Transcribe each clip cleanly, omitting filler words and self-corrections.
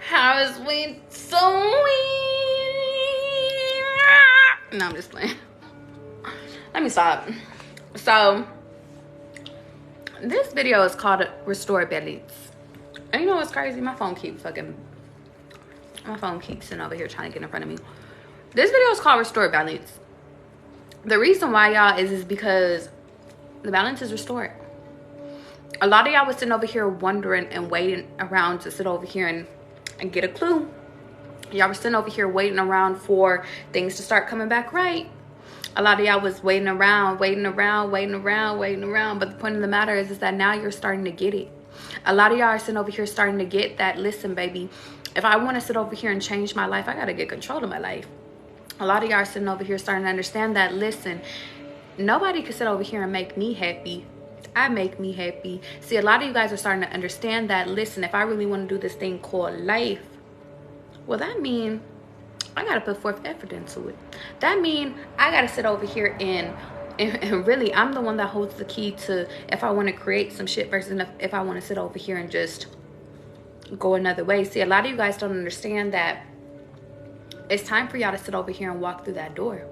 How is we so? No, I'm just playing. Let me stop. So, this video is called Restore Balance. And you know what's crazy? My phone keeps sitting over here trying to get in front of me. This video is called Restore Balance. The reason why, y'all, is because the balance is restored. A lot of y'all was sitting over here wondering and waiting around to sit over here and get a clue. Y'all were sitting over here waiting around for things to start coming back right. A lot of y'all was waiting around. But the point of the matter is that now you're starting to get it. A lot of y'all are sitting over here starting to get that, listen, baby, if I want to sit over here and change my life, I got to get control of my life. A lot of y'all are sitting over here starting to understand that, listen, nobody can sit over here and make me happy. I make me happy. See, a lot of you guys are starting to understand that, listen, if I really want to do this thing called life, well, that means I got to put forth effort into it. That means I got to sit over here and really, I'm the one that holds the key to if I want to create some shit versus if I want to sit over here and just go another way. See, a lot of you guys don't understand that it's time for y'all to sit over here and walk through that door.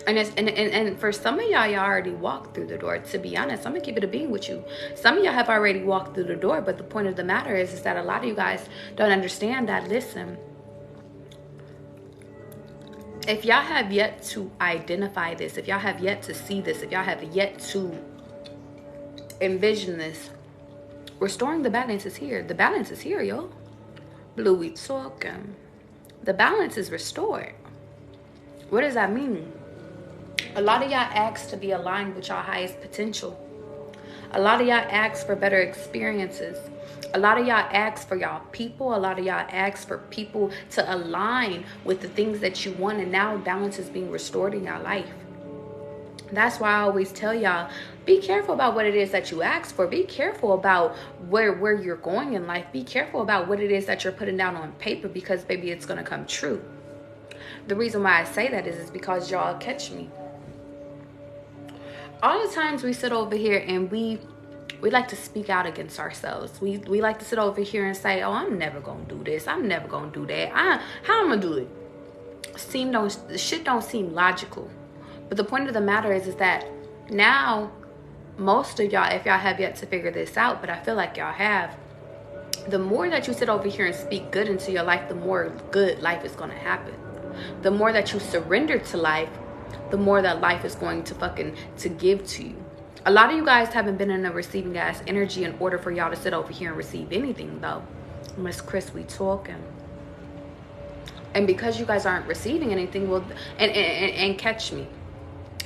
And for some of y'all already walked through the door. To be honest, I'm gonna keep it a being with you. Some of y'all have already walked through the door, but the point of the matter is that a lot of you guys don't understand that, listen, if y'all have yet to identify this, if y'all have yet to see this, if y'all have yet to envision this, restoring the balance is here. The balance is here, yo. Blue, we talking. The balance is restored. What does that mean? A lot of y'all ask to be aligned with y'all highest potential. A lot of y'all ask for better experiences. A lot of y'all ask for y'all people. A lot of y'all ask for people to align with the things that you want. And now balance is being restored in your life. That's why I always tell y'all, be careful about what it is that you ask for. Be careful about where you're going in life. Be careful about what it is that you're putting down on paper, because, baby, it's going to come true. The reason why I say that is because y'all catch me. All the times we sit over here and we like to speak out against ourselves. We like to sit over here and say, oh, I'm never going to do this. I'm never going to do that. How I'm going to do it? Shit don't seem logical. But the point of the matter is that now most of y'all, if y'all have yet to figure this out, but I feel like y'all have, the more that you sit over here and speak good into your life, the more good life is going to happen. The more that you surrender to life, the more that life is going to give to you. A lot of you guys haven't been in a receiving ass energy in order for y'all to sit over here and receive anything, though. Miss Chris, we talking. And because you guys aren't receiving anything, well, and catch me,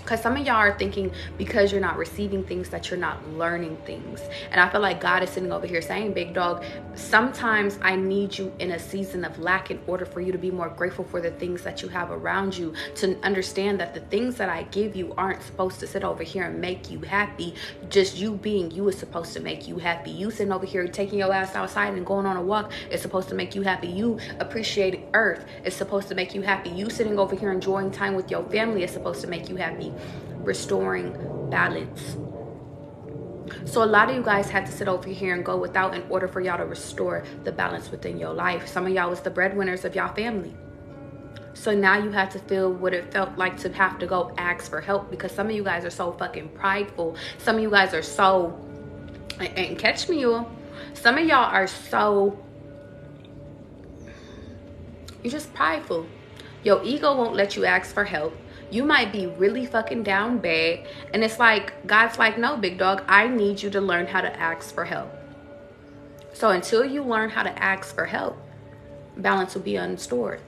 because some of y'all are thinking because you're not receiving things that you're not learning things. And I feel like God is sitting over here saying, big dog, sometimes I need you in a season of lack in order for you to be more grateful for the things that you have around you, to understand that the things that I give you aren't supposed to sit over here and make you happy. Just you being you is supposed to make you happy. You sitting over here taking your ass outside and going on a walk is supposed to make you happy. You appreciating earth is supposed to make you happy. You sitting over here enjoying time with your family is supposed to make you happy. Restoring balance. So a lot of you guys had to sit over here and go without in order for y'all to restore the balance within your life. Some of y'all was the breadwinners of y'all family. So now you have to feel what it felt like to have to go ask for help, because some of you guys are so fucking prideful. Some of you guys are so, and catch me, y'all, some of y'all are so, you're just prideful. Your ego won't let you ask for help. You might be really fucking down bad, and it's like, God's like, no, big dog, I need you to learn how to ask for help. So until you learn how to ask for help, balance will be unrestored.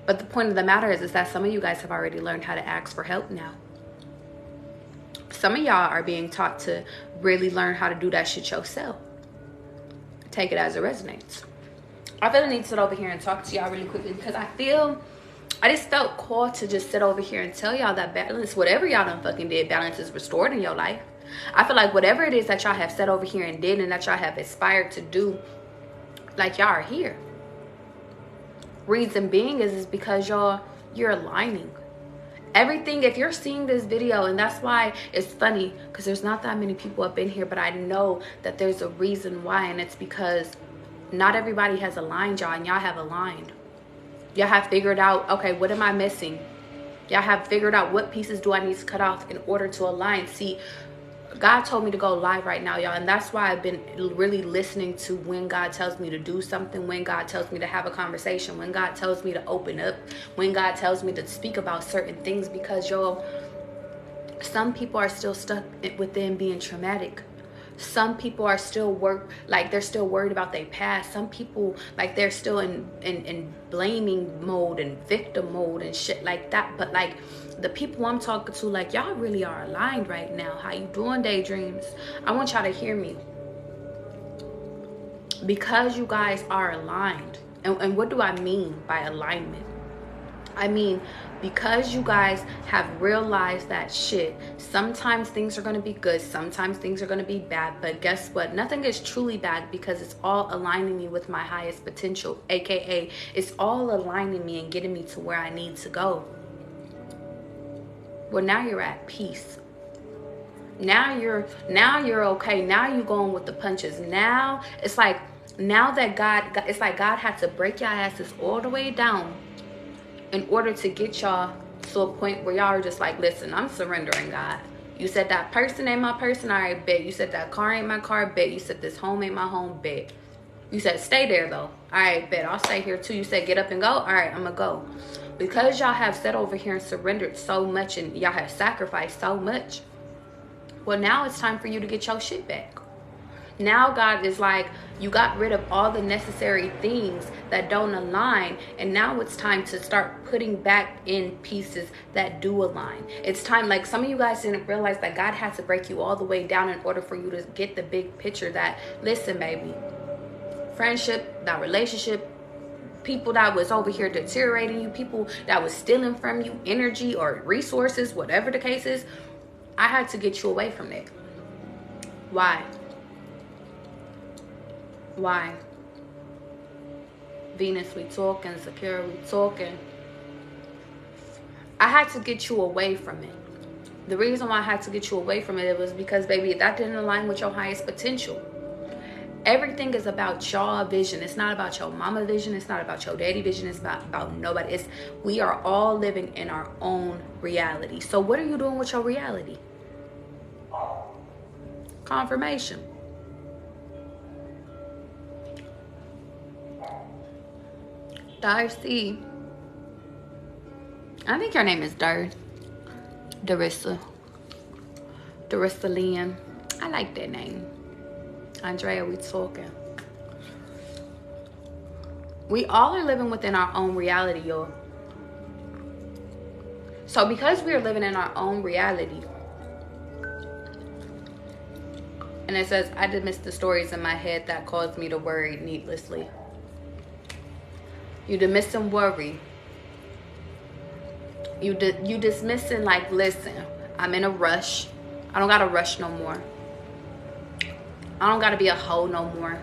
But the point of the matter is that some of you guys have already learned how to ask for help now. Some of y'all are being taught to really learn how to do that shit yourself. Take it as it resonates. I feel the need to sit over here and talk to y'all really quickly, because I just felt called to just sit over here and tell y'all that balance, whatever y'all done fucking did, balance is restored in your life. I feel like whatever it is that y'all have sat over here and did and that y'all have aspired to do, like, y'all are here. Reason being is because you're aligning. Everything, if you're seeing this video, and that's why it's funny, because there's not that many people up in here, but I know that there's a reason why, and it's because Not everybody has aligned y'all, and y'all have aligned. Y'all have figured out, okay, what am I missing? Y'all have figured out what pieces do I need to cut off in order to align. See, God told me to go live right now, y'all, and that's why I've been really listening to when God tells me to do something, when God tells me to have a conversation, when God tells me to open up, when God tells me to speak about certain things, because y'all, some people are still stuck within being traumatic. Some people are still they're still worried about their past. Some people, like, they're still in blaming mode and victim mode and shit like that. But like, the people I'm talking to, like, y'all really are aligned right now. How you doing, Daydreams? I want y'all to hear me. Because you guys are aligned. And what do I mean by alignment? I mean, because you guys have realized that shit, sometimes things are going to be good, sometimes things are going to be bad, but guess what? Nothing is truly bad, because it's all aligning me with my highest potential, aka it's all aligning me and getting me to where I need to go. Well, now you're at peace. Now you're okay. Now you're going with the punches. Now it's like, now that it's like God had to break your asses all the way down in order to get y'all to a point where y'all are just like, listen, I'm surrendering, God. You said that person ain't my person, all right, bet. You said that car ain't my car, bet. You said this home ain't my home, bet. You said stay there, though. All right, bet. I'll stay here, too. You said get up and go. All right, I'm going to go. Because y'all have sat over here and surrendered so much, and y'all have sacrificed so much, well, now it's time for you to get your shit back. Now God is like, you got rid of all the necessary things that don't align, and now it's time to start putting back in pieces that do align. It's time, like, some of you guys didn't realize that God had to break you all the way down in order for you to get the big picture that, listen, baby, friendship, that relationship, people that was over here deteriorating you, people that was stealing from you energy or resources, whatever the case is, I had to get you away from that. Why? Why? Venus, we talking. Sakura, we talking. I had to get you away from it. The reason why I had to get you away from it was because, baby, that didn't align with your highest potential. Everything is about your vision. It's not about your mama vision. It's not about your daddy vision. It's not about nobody. We are all living in our own reality. So what are you doing with your reality? Confirmation. Darcy. I think your name is Darissa. Darissa Lynn. I like that name. Andrea, we talking. We all are living within our own reality, y'all. So because we are living in our own reality, and it says, I dismiss the stories in my head that caused me to worry needlessly. You dismiss and worry. You dismissing, like, listen, I'm in a rush. I don't gotta rush no more. I don't gotta be a hoe no more.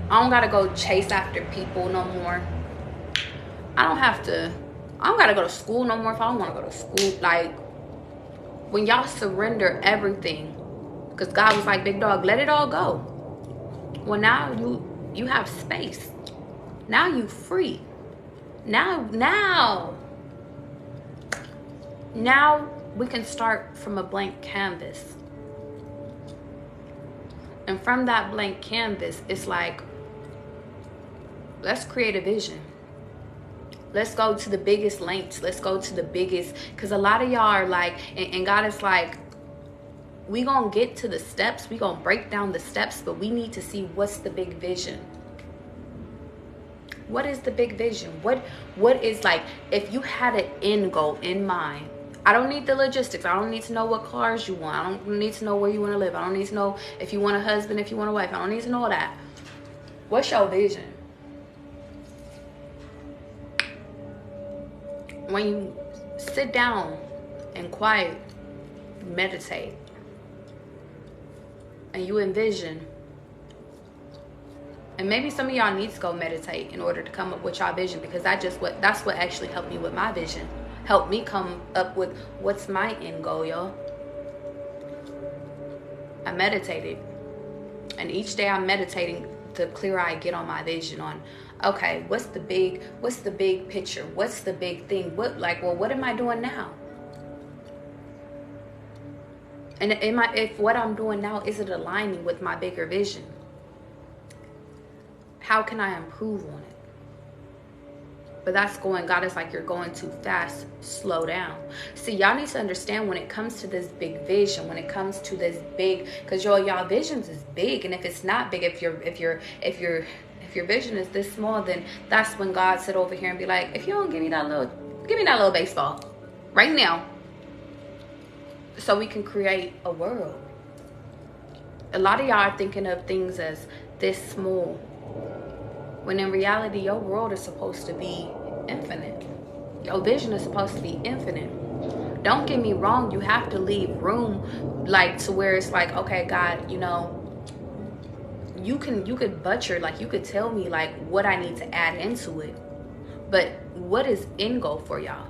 I don't gotta go chase after people no more. I don't gotta go to school no more if I don't wanna go to school. Like, when y'all surrender everything, because God was like, big dog, let it all go. Well, now you have space. Now you free. Now we can start from a blank canvas. And from that blank canvas, it's like, let's create a vision. Let's go to the biggest lengths. Let's go to the biggest, because a lot of y'all are like, and God is like, we gonna get to the steps, we gonna break down the steps, but we need to see what's the big vision. What is the big vision? What is, like, if you had an end goal in mind? I don't need the logistics. I don't need to know what cars you want. I don't need to know where you want to live. I don't need to know if you want a husband, if you want a wife. I don't need to know all that. What's your vision? When you sit down and quiet, meditate, and you envision, and maybe some of y'all need to go meditate in order to come up with y'all vision, because that's what actually helped me with my vision. Helped me come up with what's my end goal, y'all. I meditated, and each day I'm meditating the clearer I get on my vision on, okay, what's the big picture? What's the big thing? What am I doing now? And if what I'm doing now isn't aligning with my bigger vision, how can I improve on it? But that's God is like, you're going too fast, slow down. See, y'all need to understand, when it comes to this big vision, when it comes to this big, because y'all visions is big. And if it's not big, if your vision is this small, then that's when God sit over here and be like, if you don't give me that little baseball right now, so we can create a world. A lot of y'all are thinking of things as this small, when in reality, your world is supposed to be infinite. Your vision is supposed to be infinite. Don't get me wrong, you have to leave room, like, to where it's like, okay, God, you could butcher, like, you could tell me like what I need to add into it. But what is end goal for y'all?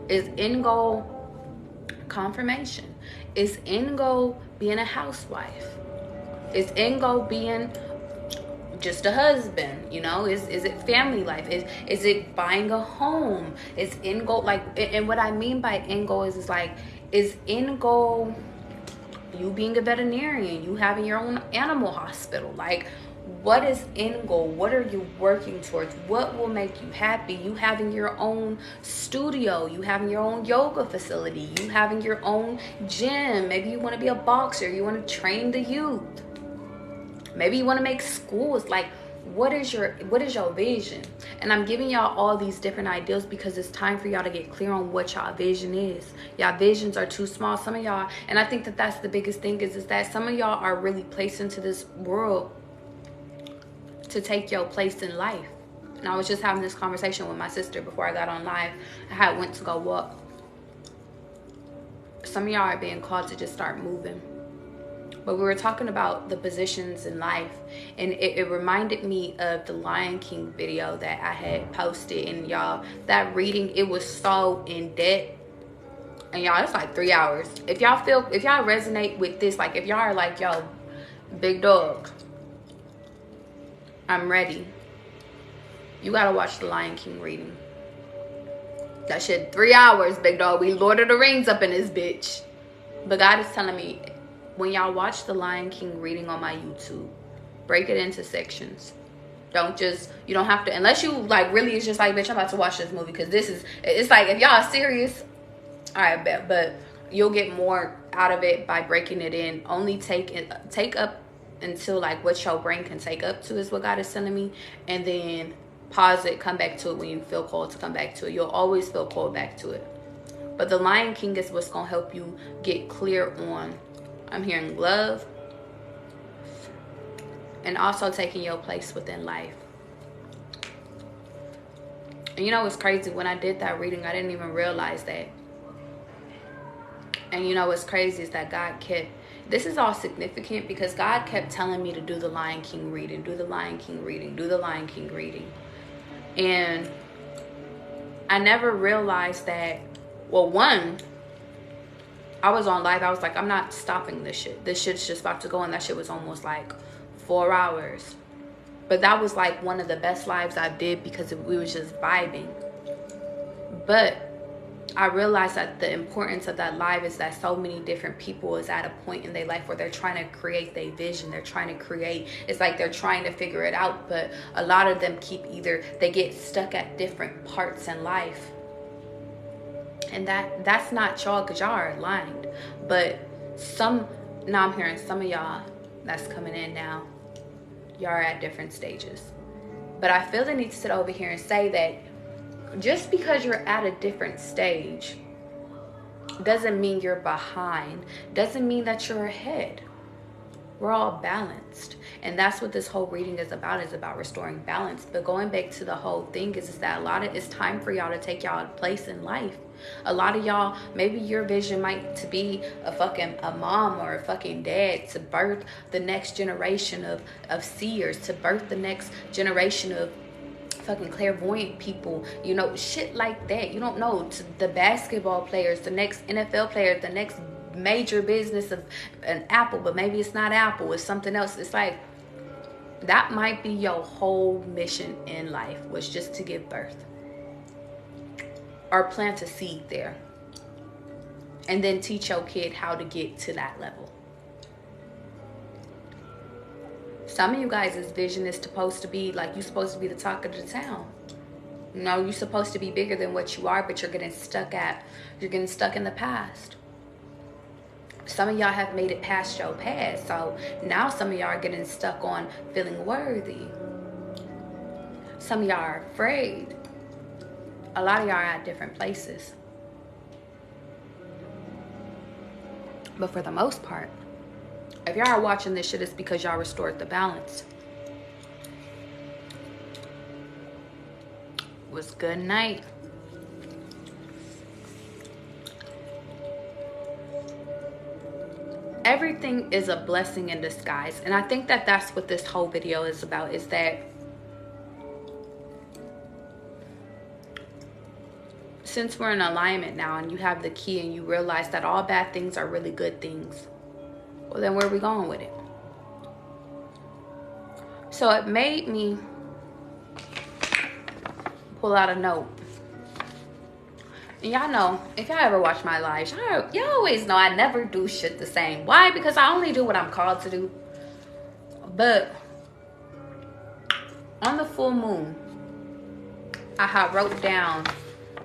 Is end goal confirmation? Is end goal being a housewife? Is end goal being just a husband? Is it family life? Is it buying a home? Is end goal, like, and what I mean by end goal is end goal you being a veterinarian, you having your own animal hospital? Like, what is end goal? What are you working towards? What will make you happy? You having your own studio, you having your own yoga facility, you having your own gym. Maybe you want to be a boxer, you want to train the youth. Maybe you want to make schools. Like, what is your vision? And I'm giving y'all all these different ideas because it's time for y'all to get clear on what y'all vision is. Y'all visions are too small. Some of y'all, and I think that that's the biggest thing, is that some of y'all are really placed into this world to take your place in life. And I was just having this conversation with my sister before I got on live. I went to go walk. Some of y'all are being called to just start moving. But we were talking about the positions in life, and it reminded me of the Lion King video that I had posted. And y'all, that reading, it was so in depth. And y'all, it's like 3 hours. If y'all resonate with this, like, if y'all are like, yo, big dog, I'm ready, you gotta watch the Lion King reading. That shit, 3 hours, big dog. We Lord of the Rings up in this bitch. But God is telling me, when y'all watch the Lion King reading on my YouTube, break it into sections. You don't have to, unless you like really is just like, bitch, I'm about to watch this movie because it's like, if y'all are serious, all right, bet. But you'll get more out of it by breaking it in. Only take up until like what your brain can take up to, is what God is telling me. And then pause it, come back to it when you feel called to come back to it. You'll always feel called back to it. But the Lion King is what's going to help you get clear on, I'm hearing love, and also taking your place within life. And it's crazy, when I did that reading, I didn't even realize that. And what's crazy is that God kept, this is all significant because God kept telling me to do the Lion King reading, do the Lion King reading, do the Lion King reading. And I never realized that, well, one, I was on live. I was like, I'm not stopping this shit. This shit's just about to go. And that shit was almost like 4 hours. But that was like one of the best lives I did because we was just vibing. But I realized that the importance of that live is that so many different people is at a point in their life where they're trying to create their vision. They're trying to create, it's like they're trying to figure it out. But a lot of them they get stuck at different parts in life. And that's not y'all, because y'all are aligned. But now I'm hearing some of y'all that's coming in now, y'all are at different stages. But I feel the need to sit over here and say that just because you're at a different stage doesn't mean you're behind, doesn't mean that you're ahead. We're all balanced. And that's what this whole reading is about restoring balance. But going back to the whole thing is that it's time for y'all to take y'all place in life. A lot of y'all, maybe your vision might to be a mom or a fucking dad, to birth the next generation of seers, to birth the next generation of fucking clairvoyant people, shit like that. You don't know, to the basketball players, the next NFL player, the next major business of an Apple, but maybe it's not Apple, it's something else. It's like That might be your whole mission in life, was just to give birth or plant a seed there, and then teach your kid how to get to that level. Some of you guys' vision is supposed to be like, you're supposed to be the talk of the town. No, you're supposed to be bigger than what you are, but you're getting stuck in the past. Some of y'all have made it past your past, so now some of y'all are getting stuck on feeling worthy. Some of y'all are afraid. A lot of y'all are at different places. But for the most part, if y'all are watching this shit, it's because y'all restored the balance. It was good night. Everything is a blessing in disguise. And I think that that's what this whole video is about, is that since we're in alignment now and you have the key and you realize that all bad things are really good things, well, then where are we going with it? So it made me pull out a note. And y'all know, if y'all ever watch my lives, y'all always know I never do shit the same. Why? Because I only do what I'm called to do. But on the full moon, I had wrote down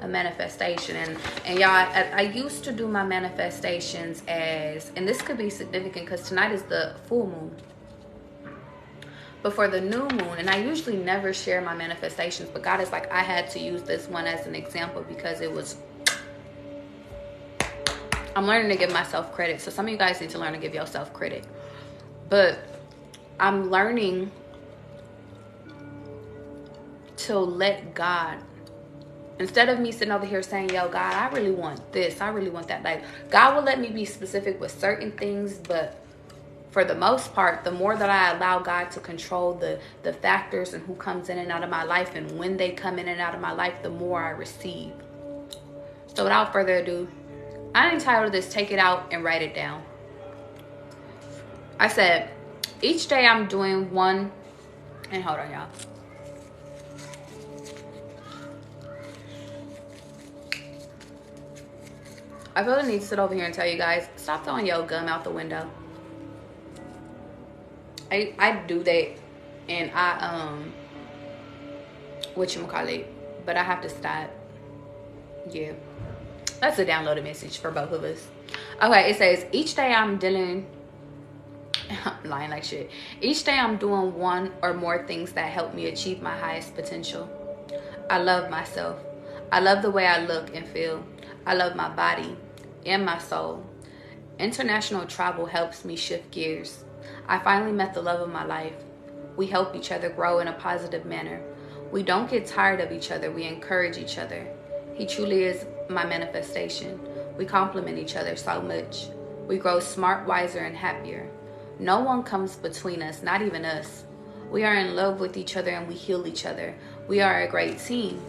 a manifestation. And y'all, I used to do my manifestations as, and this could be significant because tonight is the full moon. But for the new moon, and I usually never share my manifestations, but God is like, I had to use this one as an example because it was, I'm learning to give myself credit. So some of you guys need to learn to give yourself credit. But I'm learning to let God, instead of me sitting over here saying, yo, God, I really want this, I really want that. Like, God will let me be specific with certain things, but for the most part, the more that I allow God to control the factors and who comes in and out of my life and when they come in and out of my life, the more I receive. So without further ado, I entitled this, Take It Out and Write It Down. I said, each day I'm doing one, and hold on, y'all. I feel the need to sit over here and tell you guys, stop throwing your gum out the window. I do that, and whatchamacallit, but I have to stop. Yeah, that's a downloaded message for both of us. Okay, it says, each day I'm dealing, I'm lying like shit. Each day I'm doing one or more things that help me achieve my highest potential. I love myself. I love the way I look and feel. I love my body and my soul. International travel helps me shift gears. I finally met the love of my life. We help each other grow in a positive manner. We don't get tired of each other. We encourage each other. He truly is my manifestation. We complement each other so much. We grow smart, wiser, and happier. No one comes between us, not even us. We are in love with each other and we heal each other. We are a great team.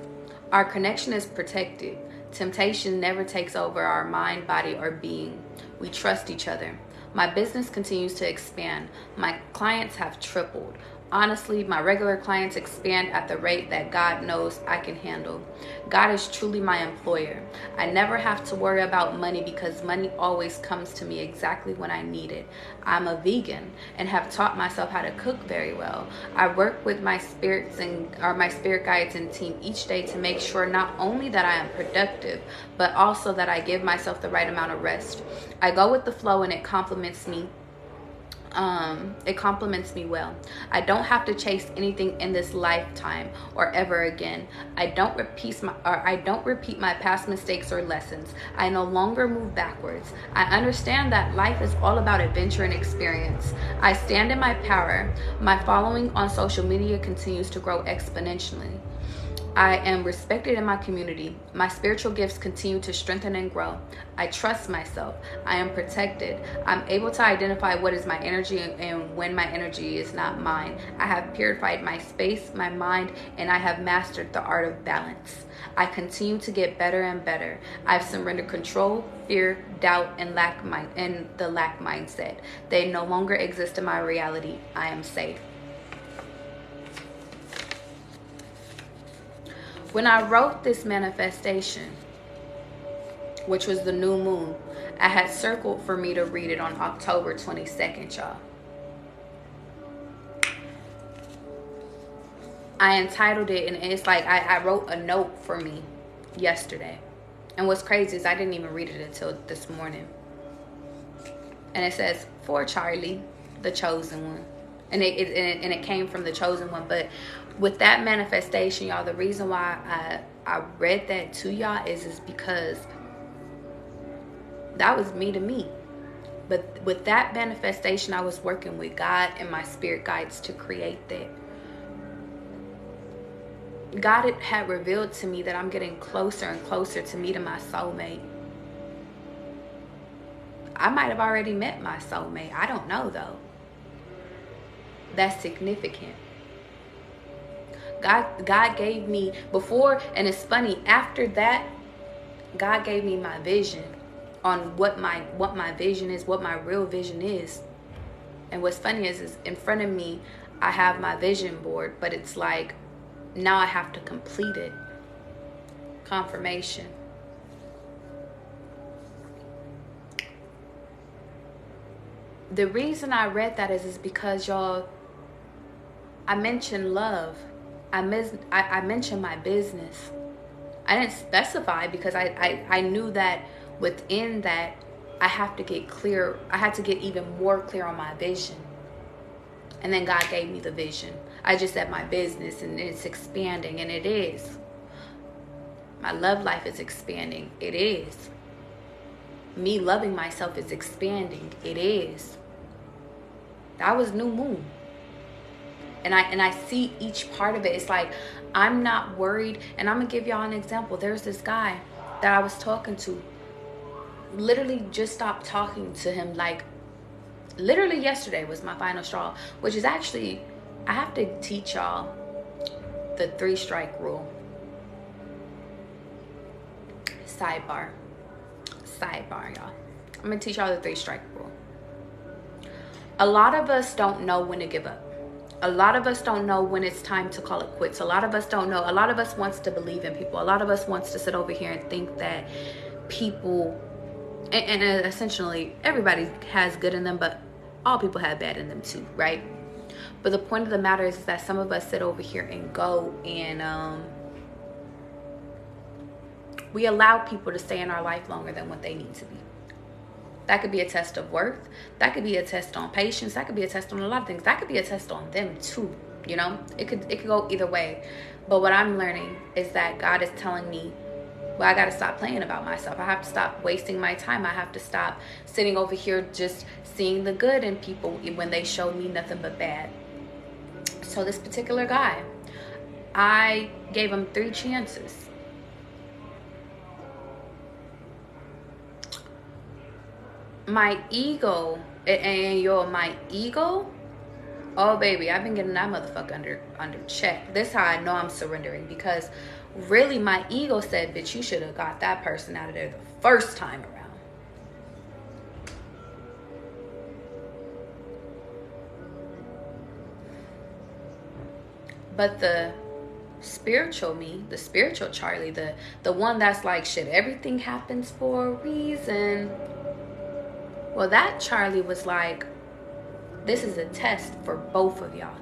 Our connection is protected. Temptation never takes over our mind, body, or being. We trust each other. My business continues to expand. My clients have tripled. Honestly, my regular clients expand at the rate that God knows I can handle. God is truly my employer. I never have to worry about money because money always comes to me exactly when I need it. I'm a vegan and have taught myself how to cook very well. I work with my spirit guides and team each day to make sure not only that I am productive, but also that I give myself the right amount of rest. I go with the flow and it complements me. It complements me well. I don't have to chase anything in this lifetime or ever again. I don't repeat my past mistakes or lessons. I no longer move backwards. I understand that life is all about adventure and experience. I stand in my power. My following on social media continues to grow exponentially. I am respected in my community. My spiritual gifts continue to strengthen and grow. I trust myself. I am protected. I'm able to identify what is my energy and when my energy is not mine. I have purified my space, my mind, and I have mastered the art of balance. I continue to get better and better. I've surrendered control, fear, doubt, and the lack mindset. They no longer exist in my reality. I am safe. When I wrote this manifestation, which was the new moon, I had circled for me to read it on October 22nd, y'all. I entitled it, and it's like I wrote a note for me yesterday. And what's crazy is I didn't even read it until this morning. And it says, for Charlie, the chosen one. And it came from the chosen one. But with that manifestation, y'all, the reason why I read that to y'all is because that was me to me. But with that manifestation, I was working with God and my spirit guides to create that. God had revealed to me that I'm getting closer and closer to meeting my soulmate. I might have already met my soulmate. I don't know, though. That's significant. God gave me before, and it's funny, after that, God gave me my vision on what my vision is, what my real vision is. And what's funny is in front of me, I have my vision board, but it's like, now I have to complete it. Confirmation. The reason I read that is because, y'all, I mentioned love. I mentioned my business. I didn't specify because I knew that within that I have to get clear. I had to get even more clear on my vision. And then God gave me the vision. I just said my business, and it's expanding, and it is. My love life is expanding. It is. Me loving myself is expanding. It is. That was new moon. And I see each part of it. It's like, I'm not worried. And I'm going to give y'all an example. There's this guy that I was talking to. Literally just stopped talking to him. Like, literally yesterday was my final straw. Which is actually, I have to teach y'all the 3-strike rule. Sidebar, y'all. I'm going to teach y'all the 3-strike rule. A lot of us don't know when to give up. A lot of us don't know when it's time to call it quits. A lot of us don't know. A lot of us wants to believe in people. A lot of us wants to sit over here and think that people, and essentially everybody has good in them, but all people have bad in them too, right? But the point of the matter is that some of us sit over here and go and we allow people to stay in our life longer than what they need to be. That could be a test of worth. That could be a test on patience. That could be a test on a lot of things. That could be a test on them too. You know, it could go either way. But what I'm learning is that God is telling me, well, I got to stop playing about myself. I have to stop wasting my time. I have to stop sitting over here just seeing the good in people when they show me nothing but bad. So this particular guy, I gave him 3 chances. My ego, my ego, oh baby, I've been getting that motherfucker under check. This is how I know I'm surrendering, because really my ego said, bitch, you should have got that person out of there the first time around. But the spiritual me, the spiritual Charlie, the one that's like, shit, everything happens for a reason. Well, that Charlie was like, this is a test for both of y'all.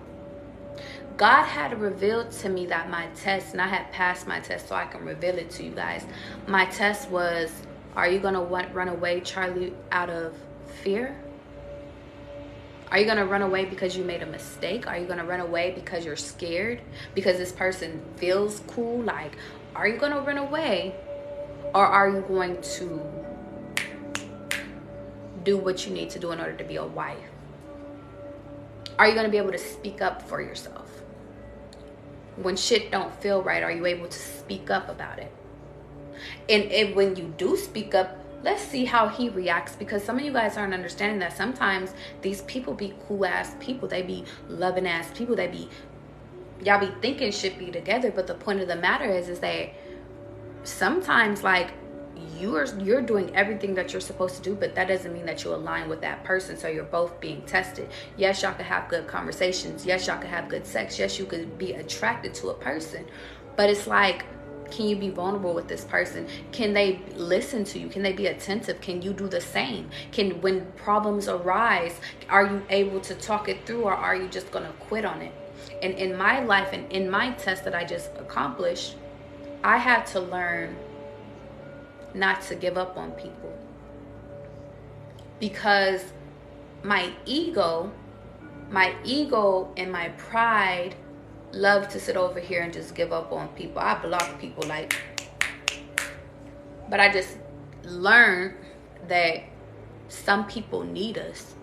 God had revealed to me that my test, and I had passed my test so I can reveal it to you guys. My test was, are you going to run away, Charlie, out of fear? Are you going to run away because you made a mistake? Are you going to run away because you're scared? Because this person feels cool? Like, are you going to run away? Or are you going to do what you need to do in order to be a wife? Are you going to be able to speak up for yourself? When shit don't feel right, are you able to speak up about it? And when you do speak up, let's see how he reacts, because some of you guys aren't understanding that sometimes these people be cool ass people. They be loving ass people. They be, y'all be thinking shit be together, but the point of the matter is that sometimes, like, you're doing everything that you're supposed to do, but that doesn't mean that you align with that person. So you're both being tested. Yes, y'all could have good conversations. Yes, y'all could have good sex. Yes, you could be attracted to a person, but it's like Can you be vulnerable with this person? Can they listen to you? Can they be attentive? Can you do the same? When problems arise, are you able to talk it through, or are you just gonna quit on it? And in my life and in my test that I just accomplished, I had to learn not to give up on people, because my ego and my pride love to sit over here and just give up on people. I block people but I just learned that some people need us.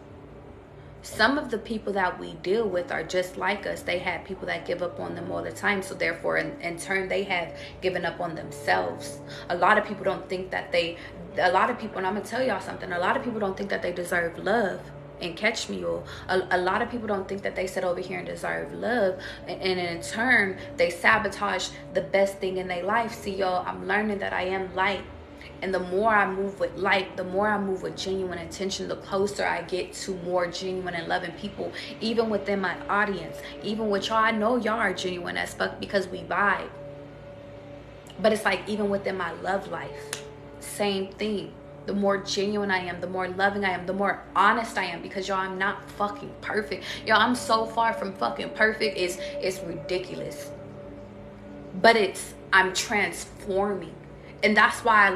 Some of the people that we deal with are just like us. They have people that give up on them all the time. So therefore, in turn, they have given up on themselves. A lot of people don't think that and I'm going to tell y'all something. A lot of people don't think that they deserve love. And catch me, or a lot of people don't think that they sit over here and deserve love, and in turn they sabotage the best thing in their life. See, y'all, I'm learning that I am light, and the more I move with light, the more I move with genuine intention, the closer I get to more genuine and loving people, even within my audience, even with y'all. I know y'all are genuine as fuck because we vibe, but it's like even within my love life, same thing. The more genuine I am, the more loving I am, the more honest I am, because y'all, I'm not fucking perfect. Y'all, I'm so far from fucking perfect. It's ridiculous. But I'm transforming. And that's why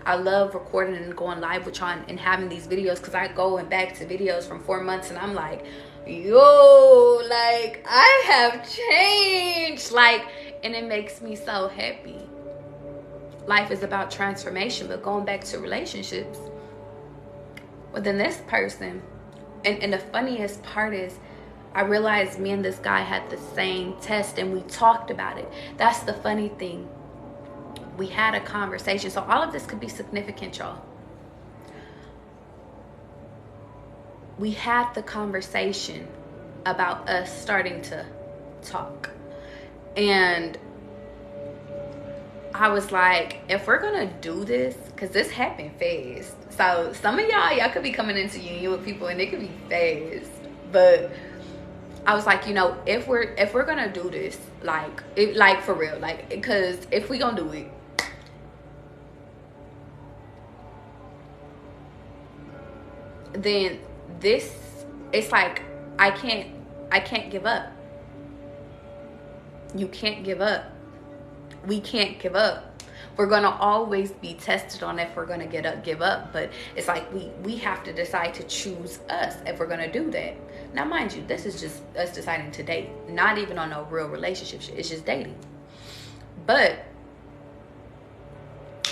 I love recording and going live with y'all and having these videos, because I go back to videos from 4 months and I'm like, yo, like, I have changed. Like, and it makes me so happy. Life is about transformation. But going back to relationships, well, then this person, and the funniest part is, I realized me and this guy had the same test and we talked about it. That's the funny thing. We had a conversation. So all of this could be significant, y'all. We had the conversation about us starting to talk. And I was like, if we're gonna do this, because this happened fast. So some of y'all could be coming into union with people and it could be fast. But I was like, you know, if we're gonna do this, like for real, like, because if we gonna do it, then it's like, I can't give up. You can't give up. We can't give up. We're gonna always be tested on if we're gonna give up, but it's like we have to decide to choose us if we're gonna do that. Now, mind you, this is just us deciding to date, not even on a real relationship shit. It's just dating. But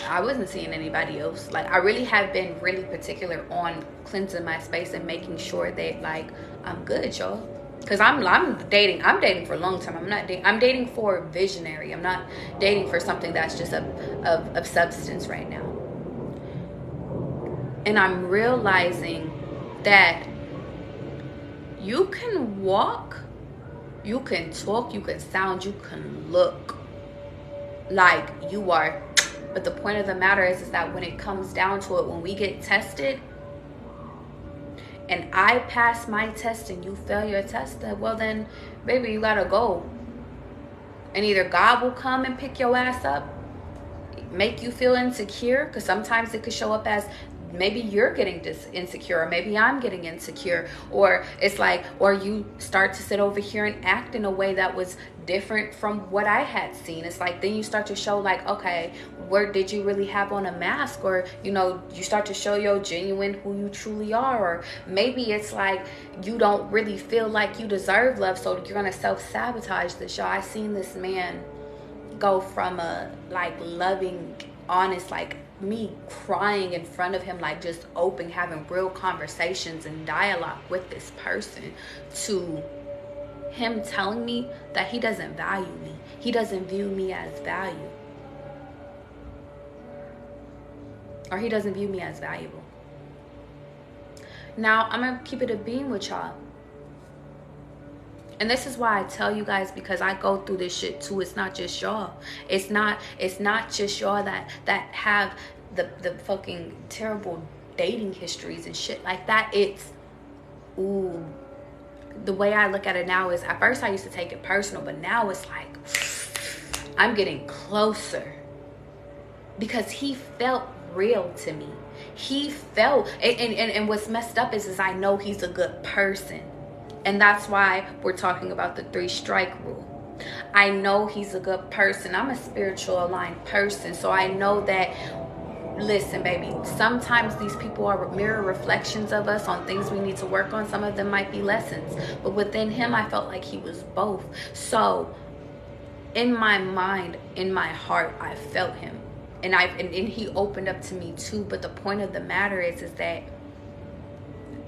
I wasn't seeing anybody else. Like, I really have been really particular on cleansing my space and making sure that, like, I'm good, y'all. Because I'm dating for a long time. I'm dating for visionary. I'm not dating for something that's just of substance right now. And I'm realizing that you can walk, you can talk, you can sound, you can look like you are. But the point of the matter is that when it comes down to it, when we get tested, and I pass my test and you fail your test, well then, baby, you gotta go. And either God will come and pick your ass up, make you feel insecure, because sometimes it could show up as maybe you're getting insecure, or maybe I'm getting insecure, or it's like, or you start to sit over here and act in a way that was different from what I had seen. It's like, then you start to show, like, okay, where did you really have on a mask? Or, you know, you start to show your genuine who you truly are. Or maybe it's like you don't really feel like you deserve love, so you're gonna self-sabotage this. Y'all, I seen this man go from a, like, loving, honest, like, me crying in front of him, like, just open, having real conversations and dialogue with this person, to him telling me that he doesn't value me. He doesn't view me as value. Or he doesn't view me as valuable. Now, I'm going to keep it a beam with y'all. And this is why I tell you guys, because I go through this shit too. It's not just y'all. It's not just y'all that have the fucking terrible dating histories and shit like that. It's, ooh, the way I look at it now is, at first I used to take it personal, but now it's like, I'm getting closer. Because he felt real to me. He felt, and what's messed up is I know he's a good person. And that's why we're talking about the 3-strike rule. I know he's a good person. I'm a spiritual aligned person. So I know that, listen, baby, sometimes these people are mirror reflections of us on things we need to work on. Some of them might be lessons. But within him, I felt like he was both. So in my mind, in my heart, I felt him. And he opened up to me too. But the point of the matter is that,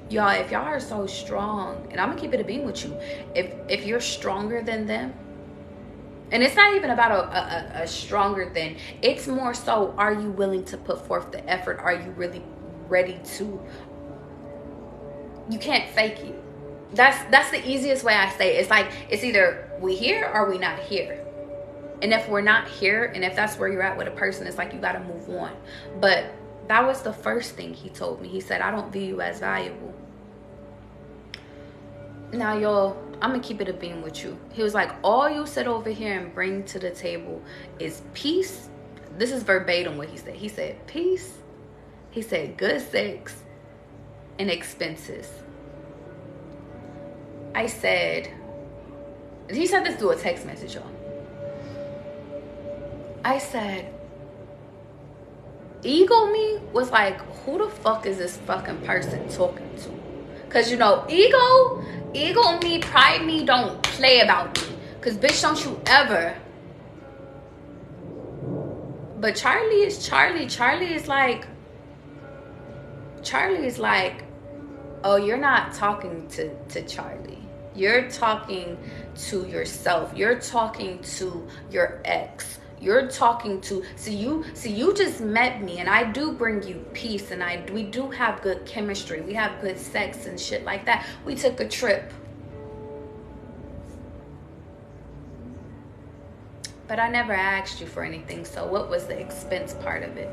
y'all, if y'all are so strong, and I'm gonna keep it a beam with you, if you're stronger than them, and it's not even about a stronger than, it's more so, are you willing to put forth the effort? Are you really ready to? You can't fake it. That's the easiest way I say it. It's like, it's either we here or we not here. And if we're not here, and if that's where you're at with a person, it's like you got to move on. But that was the first thing he told me. He said, I don't view you as valuable. Now, y'all, I'm going to keep it a beam with you. He was like, all you sit over here and bring to the table is peace. This is verbatim what he said. He said, peace. He said, good sex and expenses. I said, he said this through a text message, y'all. I said, ego me was like, who the fuck is this fucking person talking to? Because, you know, ego me, pride me, don't play about me. Because, bitch, don't you ever. But Charlie is Charlie. Charlie is like, oh, you're not talking to Charlie. You're talking to yourself. You're talking to your ex. You're talking to, you just met me, and I do bring you peace, and we do have good chemistry. We have good sex and shit like that. We took a trip. But I never asked you for anything, so what was the expense part of it?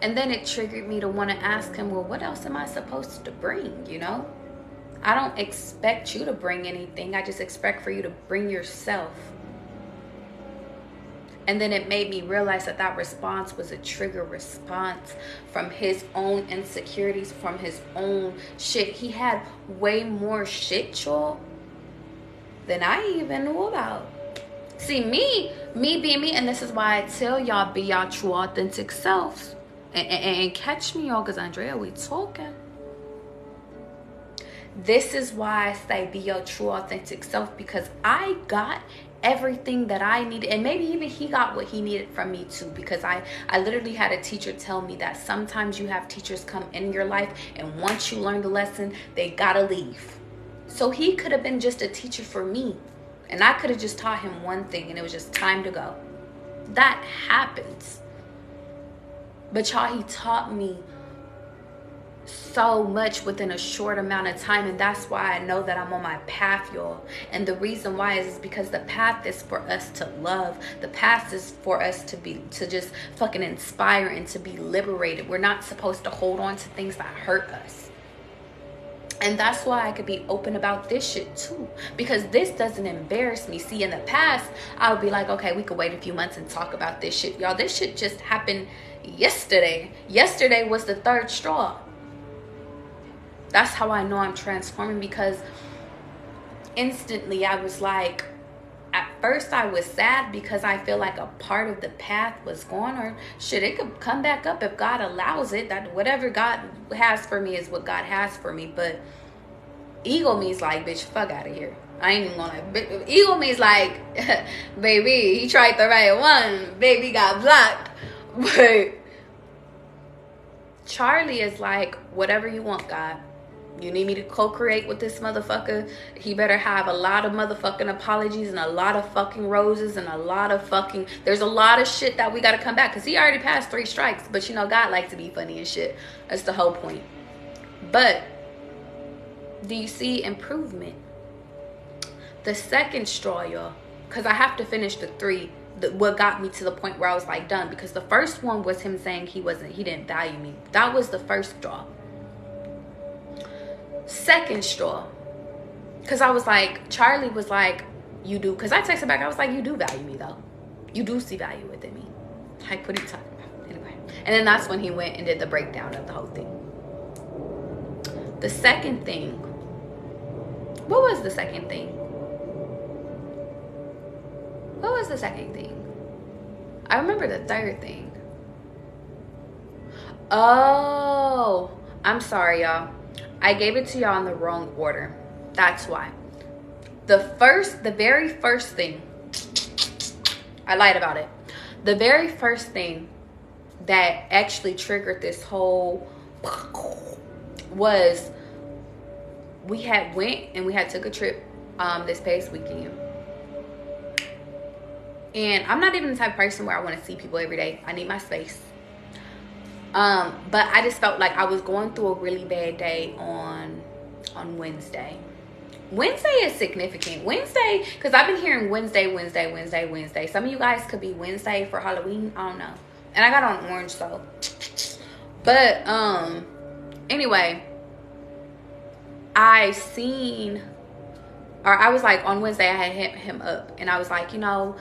And then it triggered me to want to ask him, well, what else am I supposed to bring, you know? I don't expect you to bring anything. I just expect for you to bring yourself. And then it made me realize that response was a trigger response from his own insecurities, from his own shit. He had way more shit, y'all, than I even knew about. See, me being me, and this is why I tell y'all, be y'all true, authentic selves. And catch me, y'all, because Andrea, we talking. This is why I say be your true, authentic self, because I got everything that I needed, and maybe even he got what he needed from me too, because I literally had a teacher tell me that sometimes you have teachers come in your life, and once you learn the lesson, they gotta leave. So he could have been just a teacher for me, and I could have just taught him one thing, and it was just time to go. That happens. But y'all, he taught me so much within a short amount of time, and that's why I know that I'm on my path, y'all. And the reason why is because the path is for us to love. The path is for us to just fucking inspire and to be liberated. We're not supposed to hold on to things that hurt us. And that's why I could be open about this shit too, because this doesn't embarrass me. See, in the past, I would be like, okay, we could wait a few months and talk about this shit. Y'all, this shit just happened yesterday. Yesterday was the third straw. That's how I know I'm transforming, because instantly I was like, at first I was sad because I feel like a part of the path was gone, or shit, it could come back up if God allows it. That whatever God has for me is what God has for me. But ego me's like, bitch, fuck out of here. I ain't even gonna. Ego me's like, baby, he tried the right one. Baby got blocked. But Charlie is like, whatever you want, God. You need me to co-create with this motherfucker? He better have a lot of motherfucking apologies and a lot of fucking roses and a lot of fucking... There's a lot of shit that we got to come back, because he already passed 3 strikes. But, you know, God likes to be funny and shit. That's the whole point. But do you see improvement? The second straw, y'all, because I have to finish the 3, what got me to the point where I was like done, because the first one was him saying he didn't value me. That was the first straw. Second straw, because I was like, Charlie was like, you do, because I texted back, I was like, you do value me though. You do see value within me. Like, what are you talking about? Anyway. And then that's when he went and did the breakdown of the whole thing. The second thing. What was the second thing? What was the second thing? I remember the third thing. Oh, I'm sorry, y'all. I gave it to y'all in the wrong order. That's why. The very first thing, I lied about it. The very first thing that actually triggered this whole was we had went and we had took a trip this past weekend. And I'm not even the type of person where I want to see people every day. I need my space. But I just felt like I was going through a really bad day on Wednesday. Wednesday is significant. Wednesday, because I've been hearing Wednesday. Some of you guys could be Wednesday for Halloween. I don't know. And I got on orange, so. But, anyway, I was like, on Wednesday, I had hit him up. And I was like, you know,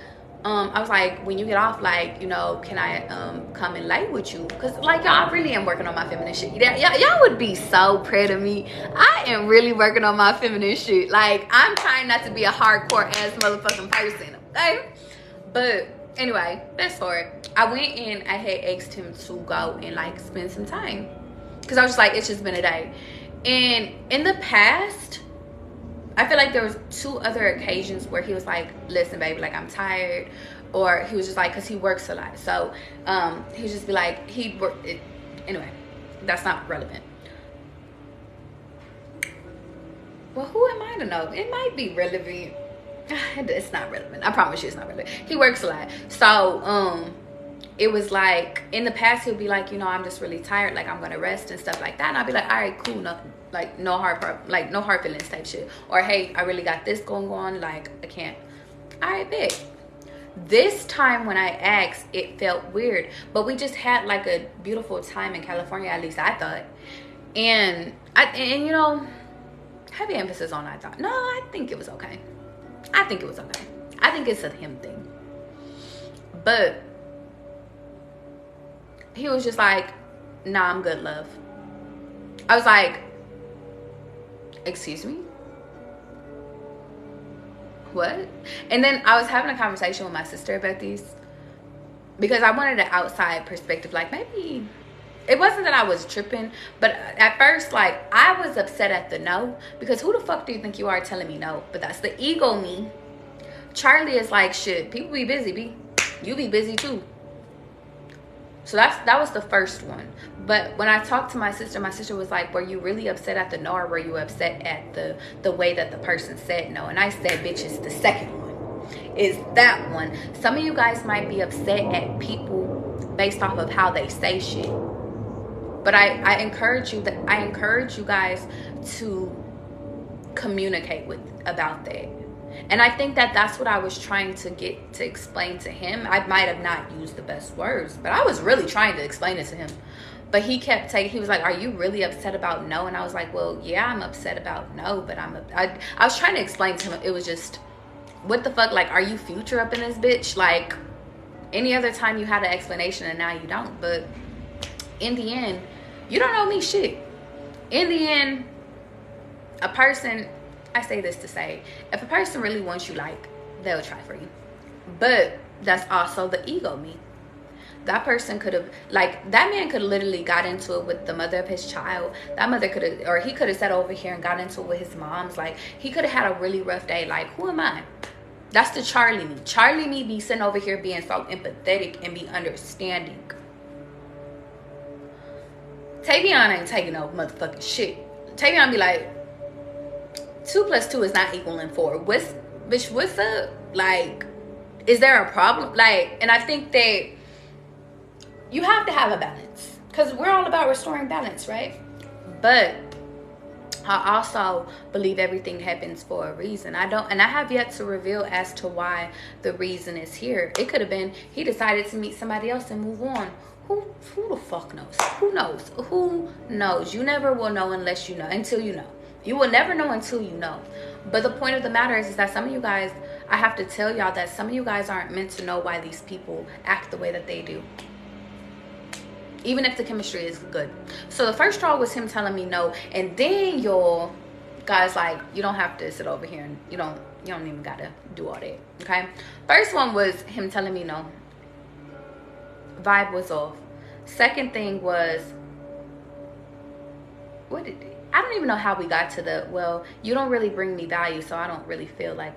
I was like, when you get off, like, you know, can I come and lay with you? Because, like, y'all, I really am working on my feminine shit. Y'all would be so proud of me. I am really working on my feminine shit. Like, I'm trying not to be a hardcore ass motherfucking person, okay? But anyway, that's for it. I went in, I had asked him to go and, like, spend some time. Because I was just like, it's just been a day. And in the past, I feel like there was 2 other occasions where he was like, listen, baby, like, I'm tired. Or he was just like, because he works a lot. So he would just be like, anyway, that's not relevant. Well, who am I to know? It might be relevant. It's not relevant. I promise you it's not relevant. He works a lot. So it was like, in the past, he'll be like, you know, I'm just really tired. Like, I'm going to rest and stuff like that. And I'll be like, all right, cool, nothing. Like, no hard feelings type shit. Or, hey, I really got this going on. Like, I can't. All right, bet. This time when I asked, it felt weird. But we just had, like, a beautiful time in California, at least I thought. And you know, heavy emphasis on I thought. No, I think it was okay. I think it was okay. I think it's a him thing. But he was just like, nah, I'm good, love. I was like, excuse me? What? And then I was having a conversation with my sister about these, because I wanted an outside perspective. Like, maybe it wasn't that I was tripping, but at first, like, I was upset at the no, because who the fuck do you think you are telling me no? But that's the ego me. Charlie is like, shit, people be busy, B. You be busy too. So that was the first one. But when I talked to my sister was like, were you really upset at the no, or were you upset at the way that the person said no? And I said, bitch, it's the second one. Is that one. Some of you guys might be upset at people based off of how they say shit. But I encourage you guys to communicate about that. And I think that that's what I was trying to get to explain to him. I might have not used the best words, but I was really trying to explain it to him. But he was like, are you really upset about no? And I was like, well, yeah, I'm upset about no, but I was trying to explain to him. It was just, what the fuck? Like, are you future up in this bitch? Like, any other time you had an explanation and now you don't. But in the end, you don't owe me shit. In the end, a person, I say this to say, if a person really wants you, like, they'll try for you. But that's also the ego me. That person could have, like, that man could have literally got into it with the mother of his child. That mother could have, or he could have sat over here and got into it with his mom's. Like, he could have had a really rough day. Like, who am I? That's the Charlie me. Charlie me be sitting over here being so empathetic and be understanding. Tavion ain't taking no motherfucking shit. Tavion be like, 2 + 2 is not equaling 4. Bitch, what's up? Like, is there a problem? Like, and I think that you have to have a balance, because we're all about restoring balance, right? But I also believe everything happens for a reason. I have yet to reveal as to why the reason is here. It could have been he decided to meet somebody else and move on. Who the fuck knows? Who knows? Who knows? You never will know unless you know, until you know. You will never know until you know. But the point of the matter is that some of you guys, I have to tell y'all that some of you guys aren't meant to know why these people act the way that they do, even if the chemistry is good. So the first straw was him telling me no, and then y'all guys, like, you don't have to sit over here and you don't even gotta do all that. Okay, first one was him telling me no. Vibe was off. Second thing was, I don't even know how we got to the, well, you don't really bring me value, so I don't really feel like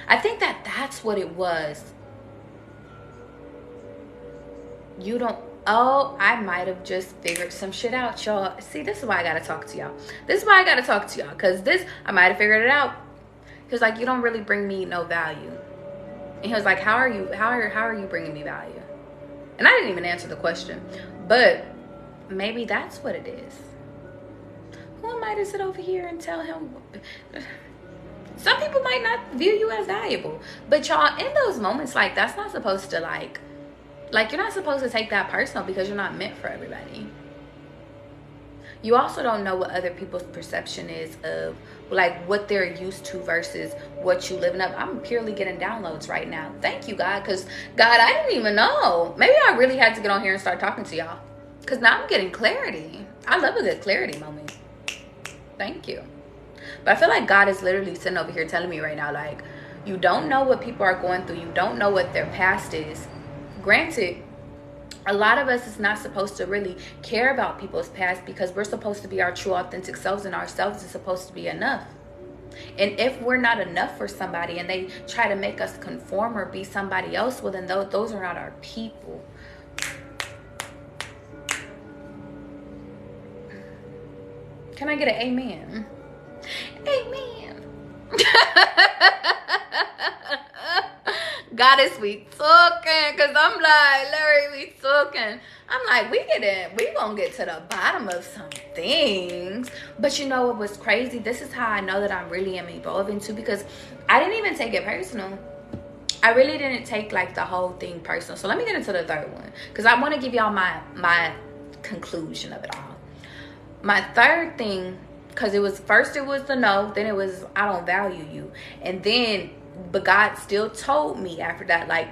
I think that's what it was. You don't, oh, I might have just figured some shit out, y'all. See, this is why I gotta talk to y'all. Because I might have figured it out. He was like, you don't really bring me no value. And he was like, how are you bringing me value? And I didn't even answer the question, but maybe that's what it is. Who am I to sit over here and tell him? Some people might not view you as valuable, but y'all, in those moments, like, that's not supposed to, like you're not supposed to take that personal, because you're not meant for everybody. You also don't know what other people's perception is of, like, what they're used to versus what you living up. I'm purely getting downloads right now. Thank you, God, because God, I didn't even know. Maybe I really had to get on here and start talking to y'all, because now I'm getting clarity. I love a good clarity moment. Thank you. But I feel like God is literally sitting over here telling me right now, like, you don't know what people are going through. You don't know what their past is. Granted, a lot of us is not supposed to really care about people's past, because we're supposed to be our true authentic selves, and ourselves is supposed to be enough. And if we're not enough for somebody and they try to make us conform or be somebody else, well, then those are not our people. Can I get an amen? Amen. God is we talking, because I'm like, Larry, we talking. I'm like, we gonna get to the bottom of some things. But you know what was crazy? This is how I know that I really am evolving too, because I didn't even take it personal. I really didn't take, like, the whole thing personal. So let me get into the third one, because I want to give y'all my conclusion of it all. My third thing, because it was the no, then it was, I don't value you, and then, but God still told me after that, like,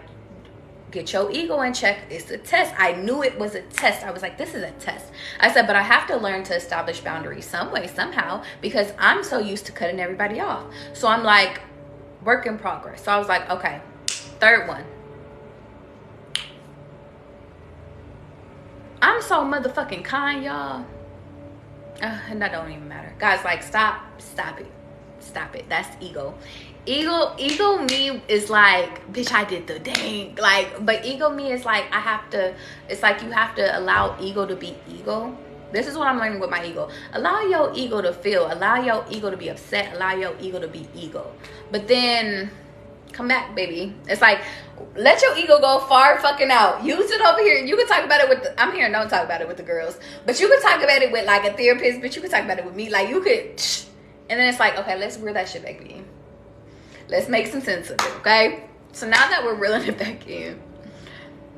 get your ego in check. It's a test. I knew it was a test. I was like, this is a test. I said, but I have to learn to establish boundaries some way, somehow, because I'm so used to cutting everybody off. So I'm like, work in progress. So I was like, okay, third one. I'm so motherfucking kind, y'all. And that don't even matter. Guys, like, stop it. That's ego. Ego me is like, bitch, I did the dang, like, but ego me is like, it's like you have to allow ego to be ego. This is what I'm learning with my ego. Allow your ego to feel, allow your ego to be upset, allow your ego to be ego, but then come back, baby. It's like, let your ego go far fucking out. Use it over here. You can talk about it with I'm here, don't talk about it with the girls, but you can talk about it with, like, a therapist, but you can talk about it with me. Like, you could, and then it's like, okay, let's reel that shit back in. Let's make some sense of it, okay? So now that we're reeling it back in,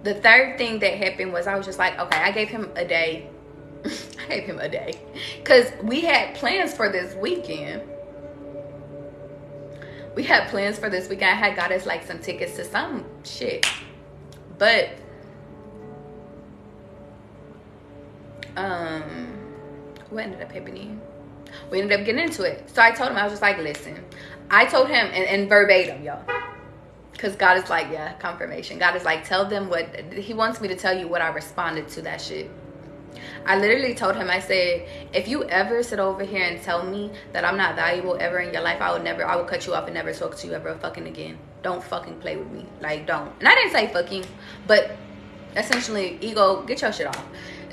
the third thing that happened was, I was just like, okay, I gave him a day. Because we had plans for this weekend. I had got us, like, some tickets to some shit. But, what ended up happening? We ended up getting into it. So I told him, I was just like, listen. I told him, and verbatim, y'all. Because God is like, yeah, confirmation. God is like, tell them what, he wants me to tell you what I responded to that shit. I literally told him, I said, if you ever sit over here and tell me that I'm not valuable ever in your life, I will cut you off and never talk to you ever fucking again. Don't fucking play with me. Like, don't. And I didn't say fucking, but essentially, ego, get your shit off.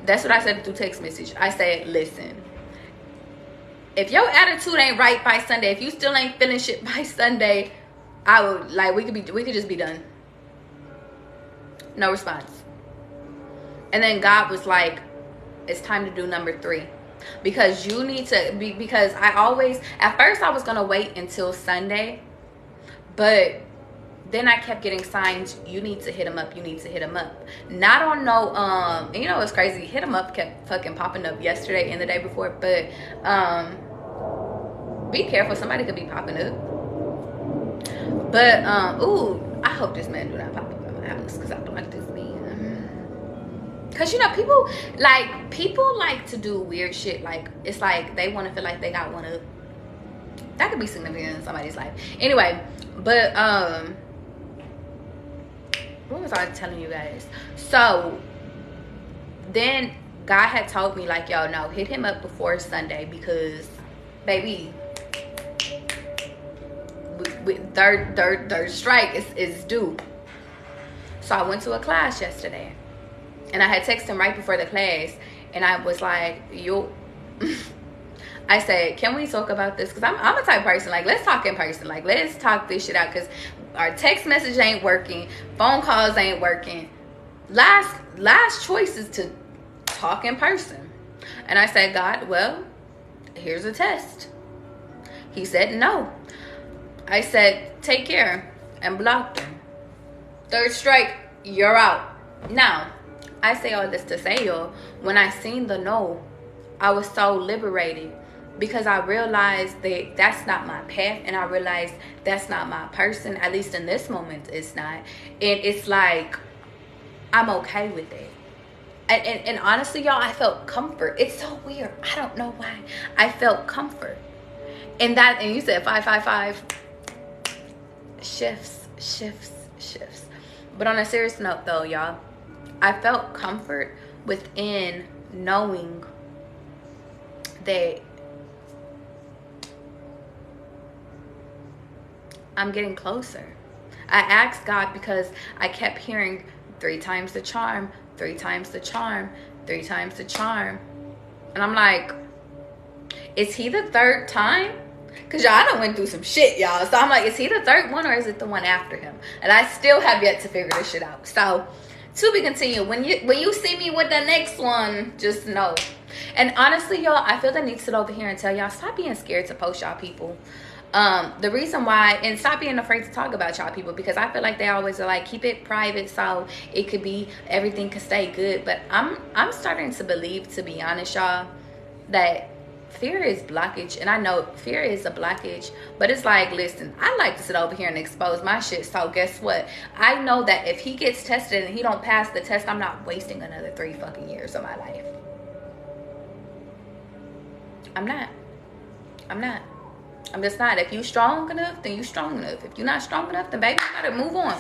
That's what I said through text message. I said, listen, if your attitude ain't right by Sunday, if you still ain't feeling shit by Sunday, I would, like, we could just be done. No response. And then God was like, it's time to do number 3, because you need to be, because I always, at first I was gonna wait until Sunday, but then I kept getting signs, you need to hit him up, not on no, and you know what's crazy, hit him up kept fucking popping up yesterday and the day before, but be careful, somebody could be popping up. But ooh, I hope this man do not pop up in my house because I don't like this man. Cause you know people like to do weird shit. Like it's like they want to feel like they got one of that could be significant in somebody's life. Anyway, but what was I telling you guys? So then God had told me like, yo, no, hit him up before Sunday because baby, third strike is due. So I went to a class yesterday and I had texted him right before the class and I was like, yo, I said, can we talk about this? Because I'm a type of person, like, let's talk in person. Like, let's talk this shit out because our text message ain't working. Phone calls ain't working. Last choice is to talk in person. And I said, God, well, here's a test. He said, no. I said, take care, and blocked him. Third strike, you're out. Now, I say all this to say, y'all, when I seen the no, I was so liberated because I realized that that's not my path, and I realized that's not my person. At least in this moment, it's not. And it's like, I'm okay with it. And honestly, y'all, I felt comfort. It's so weird. I don't know why. I felt comfort. And you said 555. Shifts. But on a serious note though, y'all, I felt comfort within knowing that I'm getting closer. I asked God because I kept hearing 3 times the charm, 3 times the charm, 3 times the charm. And I'm like, is he the third time? Because y'all, I done went through some shit, y'all. So I'm like, is he the third one or is it the one after him? And I still have yet to figure this shit out. So to be continued. When you see me with the next one, just know. And honestly, y'all, I feel the need to sit over here and tell y'all, stop being scared to post y'all people. The reason why, and stop being afraid to talk about y'all people, because I feel like they always are like, keep it private so it could be, everything could stay good. But I'm starting to believe, to be honest, y'all, that fear is blockage. And I know fear is a blockage, but it's like, listen, I like to sit over here and expose my shit. So guess what? I know that if he gets tested and he don't pass the test, I'm not wasting another 3 fucking years of my life. I'm just not. If you strong enough, then you strong enough. If you're not strong enough, then baby, you gotta move on.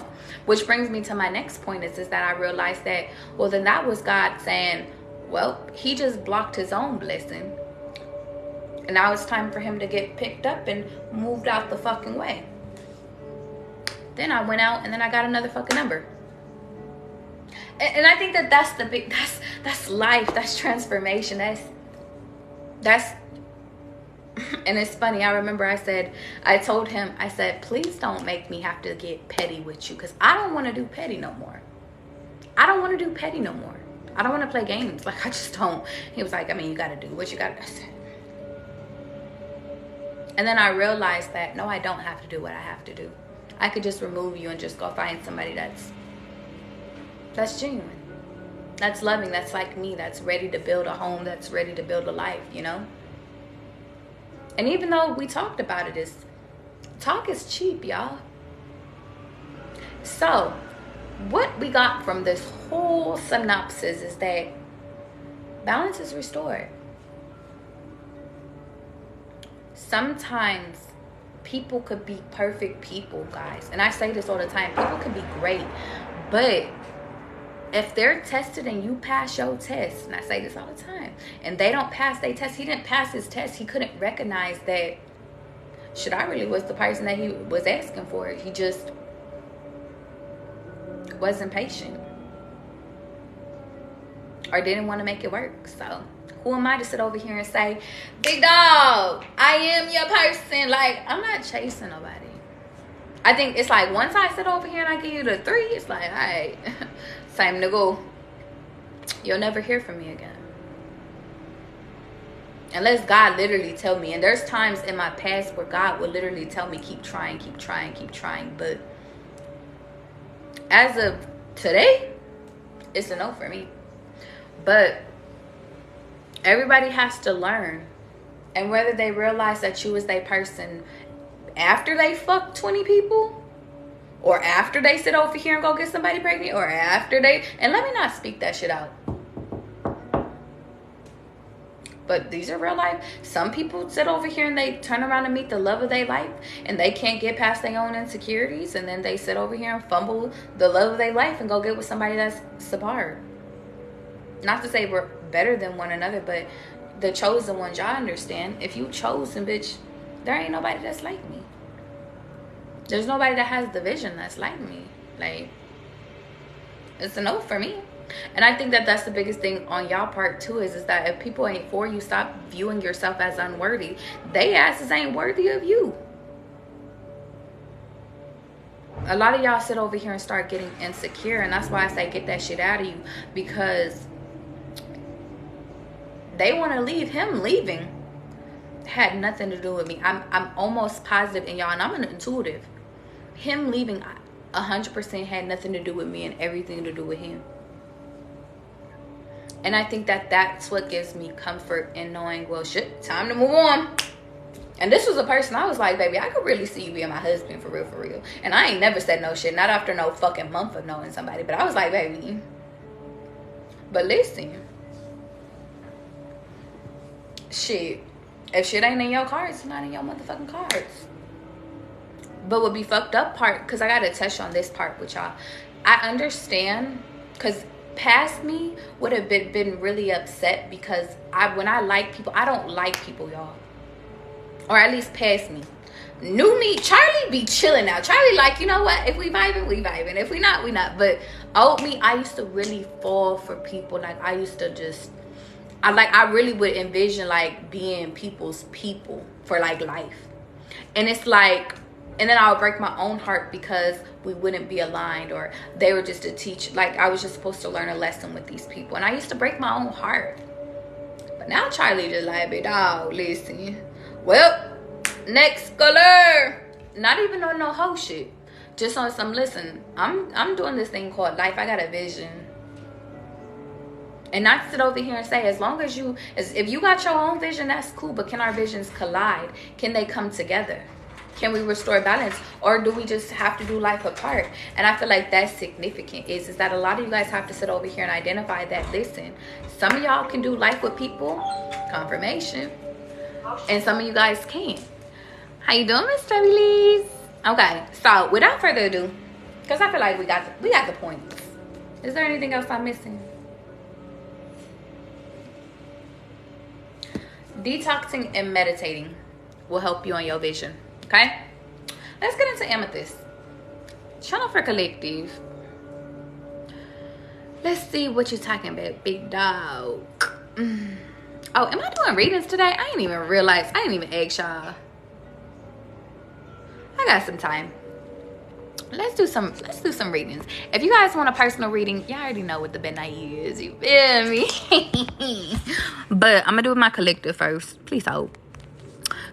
Which brings me to my next point is that I realized that, well, then that was God saying, well, he just blocked his own blessing. And now it's time for him to get picked up and moved out the fucking way. Then I went out and then I got another fucking number. And I think that that's the big, that's life. That's transformation. That's and it's funny, I remember I told him, I said, please don't make me have to get petty with you, because I don't want to do petty no more. I don't want to do petty no more. I don't want to play games. Like, I just don't. He was like, I mean, you got to do what you got to do. And then I realized that, no, I don't have to do what I have to do. I could just remove you and just go find somebody that's genuine. That's loving. That's like me. That's ready to build a home. That's ready to build a life, you know? And even though we talked about it, talk is cheap, y'all. So, what we got from this whole synopsis is that balance is restored. Sometimes people could be perfect people, guys. And I say this all the time. People could be great. But if they're tested and you pass your test, and I say this all the time, and they don't pass their test, he didn't pass his test, he couldn't recognize that, shit, I really was the person that he was asking for. He just wasn't patient. Or didn't want to make it work. So, who am I to sit over here and say, big dog, I am your person? Like, I'm not chasing nobody. I think it's like, once I sit over here and I give you the 3, it's like, all right, time to go. You'll never hear from me again. Unless God literally tell me. And there's times in my past where God will literally tell me, keep trying, keep trying, keep trying. But as of today, it's a no for me. But everybody has to learn. And whether they realize that you is their person after they fuck 20 people, or after they sit over here and go get somebody pregnant, or after they, and let me not speak that shit out, but these are real life. Some people sit over here and they turn around and meet the love of their life, and they can't get past their own insecurities, and then they sit over here and fumble the love of their life and go get with somebody that's subpar. Not to say we're better than one another, but the chosen ones, y'all understand. If you chosen, bitch, there ain't nobody that's like me. There's nobody that has the vision that's like me. Like, it's a no for me. And I think that that's the biggest thing on y'all part too, is that if people ain't for you, stop viewing yourself as unworthy. They asses ain't worthy of you. A lot of y'all sit over here and start getting insecure, and that's why I say get that shit out of you, because they want to leave. Him leaving had nothing to do with me. I'm almost positive, and y'all, and I'm an intuitive. Him leaving 100% had nothing to do with me and everything to do with him. And I think that that's what gives me comfort in knowing, well, shit, time to move on. And this was a person I was like, baby, I could really see you being my husband for real, for real. And I ain't never said no shit, not after no fucking month of knowing somebody. But I was like, baby, but listen, shit, if shit ain't in your cards, it's not in your motherfucking cards. But what be fucked up part, because I got to touch on this part with y'all. I understand, because past me would have been really upset, because when I like people, I don't like people, y'all. Or at least past me. New me, Charlie be chilling now. Charlie like, you know what? If we vibing, we vibing. If we not, we not. But old me, I used to really fall for people. Like, I used to just, I really would envision like being people's people for like life. And it's like, and then I would break my own heart because we wouldn't be aligned, or they were just to teach, like I was just supposed to learn a lesson with these people. And I used to break my own heart. But now Charlie just like, be dog, listen. Well, next color. Not even on no whole shit. Just on some, listen, I'm doing this thing called life. I got a vision. And not sit over here and say, as long as if you got your own vision, that's cool. But can our visions collide? Can they come together? Can we restore balance? Or do we just have to do life apart? And I feel like that's significant, is that a lot of you guys have to sit over here and identify that, listen, some of y'all can do life with people, confirmation, and some of you guys can't. How you doing, Miss Charlize? Okay, so without further ado, because I feel like we got the points. Is there anything else I'm missing? Detoxing and meditating will help you on your vision. Okay, let's get into amethyst. Channel for collective. Let's see what you're talking about, big dog. Oh, am I doing readings today? I didn't even realize. I didn't even ask y'all. I got some time. Let's do some readings. If you guys want a personal reading, y'all already know what the midnight is. You feel me? But I'm gonna do my collective first. Please hold.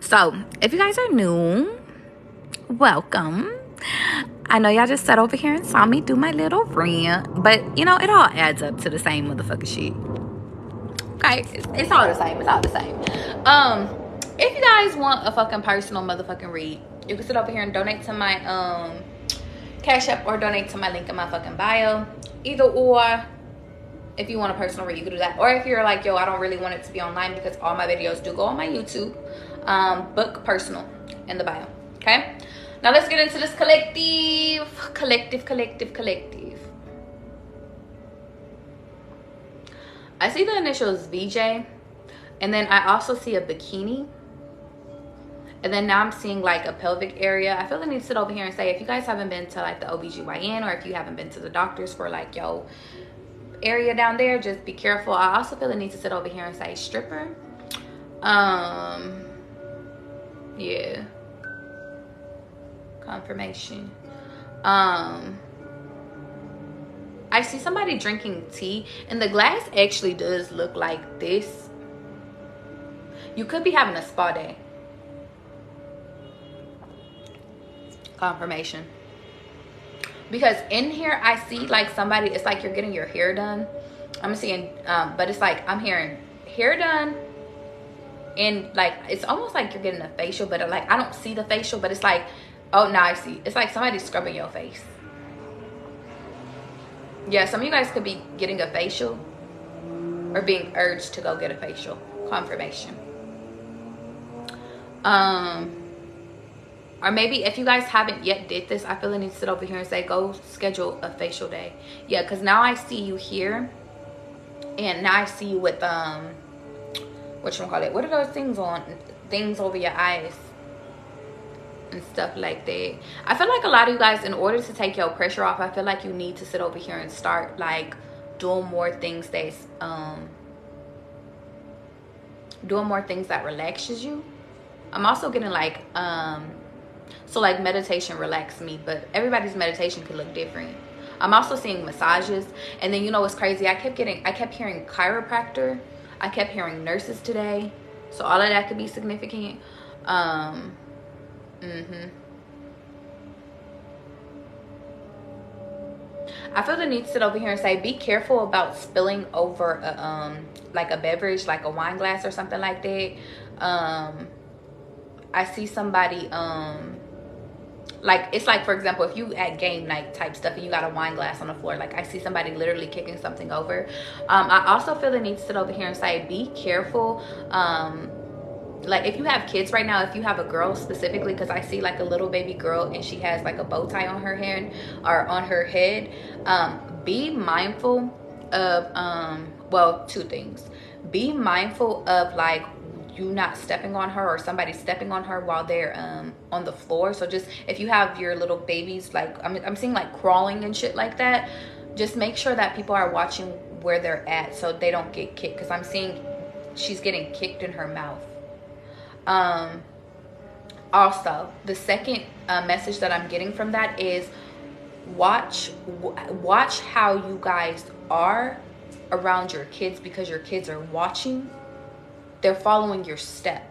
So, if you guys are new, welcome. I know y'all just sat over here and saw me do my little rant, but you know, it all adds up to the same motherfucking shit. Okay, it's all the same. It's all the same. If you guys want a fucking personal motherfucking read, you can sit over here and donate to my Cash App, or donate to my link in my fucking bio. Either or. If you want a personal read, you can do that. Or if you're like, yo, I don't really want it to be online, because all my videos do go on my YouTube. Book personal in the bio. Okay, now let's get into this collective. I see the initials VJ, and then I also see a bikini, and then now I'm seeing like a pelvic area. I feel like I need to sit over here and say, if you guys haven't been to like the OBGYN, or if you haven't been to the doctors for like yo area down there, just be careful. I also feel I need to sit over here and say stripper. Yeah, confirmation. I see somebody drinking tea, and the glass actually does look like this. You could be having a spa day. Confirmation. Because in here I see like somebody, it's like you're getting your hair done. I'm seeing but it's like I'm hearing hair done, and like it's almost like you're getting a facial, but like I don't see the facial, but it's like Oh, now I see. It's like somebody's scrubbing your face. Yeah, some of you guys could be getting a facial or being urged to go get a facial. Confirmation. Or maybe if you guys haven't yet did this, I feel I need to sit over here and say, go schedule a facial day. Yeah, because now I see you here. And now I see you with, whatchamacallit? What are those things on? Things over your eyes. And stuff like that. I feel like a lot of you guys, in order to take your pressure off, I feel like you need to sit over here and start, like, doing more things that's, doing more things that relaxes you. I'm also getting, like, so like meditation relaxes me, but everybody's meditation could look different. I'm also seeing massages, and then you know what's crazy? I kept hearing chiropractor. I kept hearing nurses today, so all of that could be significant. I feel the need to sit over here and say, be careful about spilling over a, like a beverage, like a wine glass or something like that. I see somebody, like, it's like, for example, if you at game night type stuff and you got a wine glass on the floor, like I see somebody literally kicking something over. I also feel the need to sit over here and say, be careful. Like if you have kids right now, if you have a girl specifically, because I see like a little baby girl and she has like a bow tie on her hand or on her head, be mindful of, well, two things. Be mindful of like you not stepping on her or somebody stepping on her while they're on the floor. So just if you have your little babies, like I'm seeing like crawling and shit like that, just make sure that people are watching where they're at so they don't get kicked, because I'm seeing she's getting kicked in her mouth. Also, the second message that I'm getting from that is watch how you guys are around your kids, because your kids are watching. They're following your step.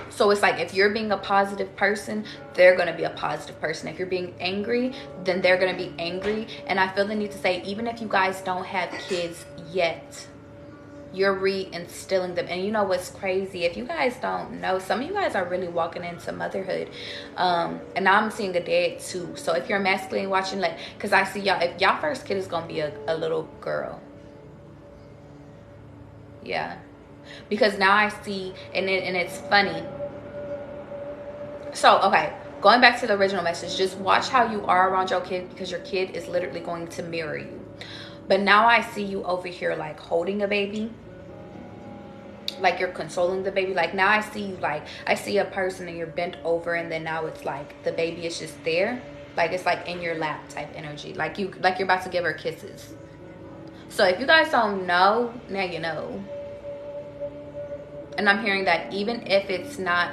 So it's like if you're being a positive person, they're going to be a positive person. If you're being angry, then they're going to be angry. And I feel the need to say, even if you guys don't have kids yet, you're reinstilling them. And you know what's crazy? If you guys don't know, some of you guys are really walking into motherhood. And now I'm seeing a dad too. So if you're masculine watching, like, because I see y'all, if y'all first kid is going to be a little girl. Yeah. Because now I see, and it's funny. So, okay, going back to the original message, just watch how you are around your kid, because your kid is literally going to mirror you. But now I see you over here like holding a baby, like you're consoling the baby. Like now I see you, like I see a person and you're bent over, and then now it's like the baby is just there, like it's like in your lap type energy, like you're about to give her kisses. So if you guys don't know, now you know. And I'm hearing that even if it's not,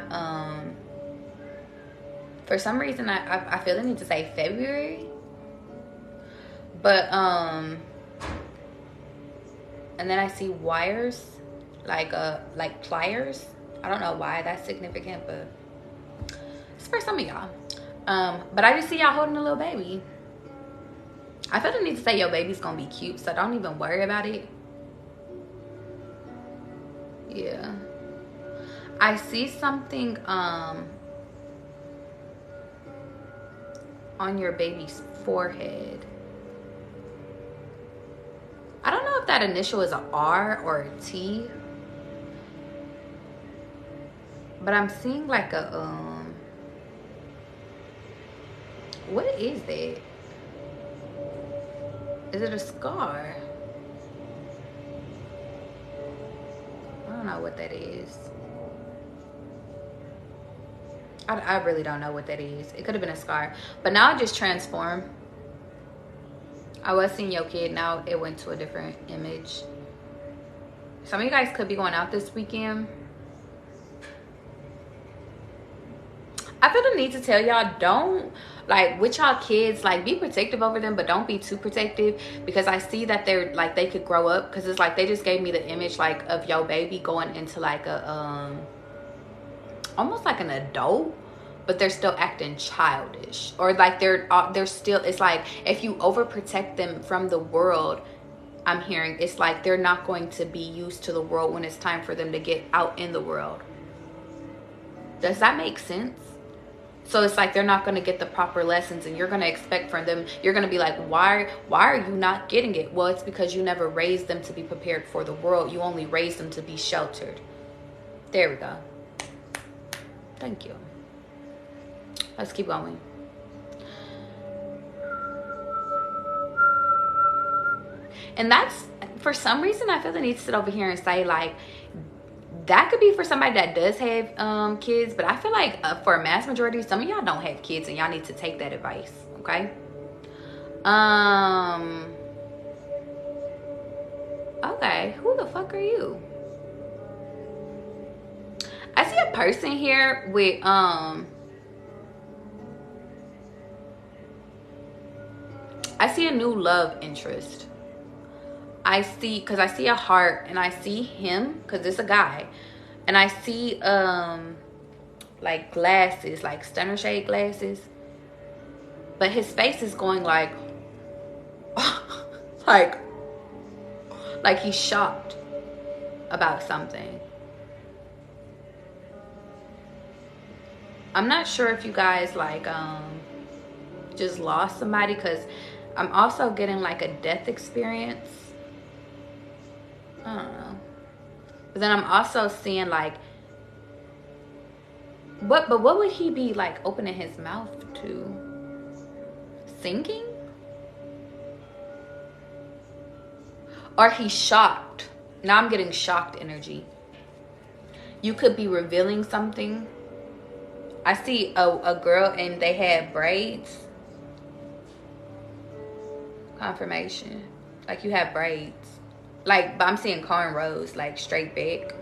for some reason, I feel the need to say February. But, and then I see wires, like pliers. I don't know why that's significant, but it's for some of y'all. But I just see y'all holding a little baby. I feel the need to say your baby's gonna be cute, so don't even worry about it. Yeah. I see something on your baby's forehead. I don't know if that initial is a R or a T, but I'm seeing like a what is that? Is it a scar? I don't know what that is. I really don't know what that is. It could have been a scar. But now it just transformed. I was seeing your kid. Now it went to a different image. Some of you guys could be going out this weekend. I feel the need to tell y'all, don't, like, with y'all kids, like, be protective over them, but don't be too protective, because I see that they're, like, they could grow up, because it's like they just gave me the image, like, of your baby going into, like, a, almost like an adult, but they're still acting childish, or like they're still, it's like if you overprotect them from the world, I'm hearing it's like they're not going to be used to the world when it's time for them to get out in the world. Does that make sense? So it's like they're not going to get the proper lessons, and you're going to expect from them. You're going to be like, why are you not getting it? Well, it's because you never raised them to be prepared for the world. You only raised them to be sheltered. There we go. Thank you. Let's keep going. And that's, for some reason, I feel the need to sit over here and say, like, that could be for somebody that does have kids. But I feel like for a mass majority, some of y'all don't have kids, and y'all need to take that advice, okay? Okay, who the fuck are you? I see a person here with I see a new love interest. I see, because I see a heart, and I see him, because it's a guy, and I see like glasses, like stunner shade glasses, but his face is going like like he's shocked about something. I'm not sure if you guys like just lost somebody, because I'm also getting like a death experience. I don't know. But then I'm also seeing like but what would he be like opening his mouth to? Singing? Or he's shocked. Now I'm getting shocked energy. You could be revealing something. I see a girl and they had braids. Confirmation. Like you have braids. Like, but I'm seeing cornrows, like straight back.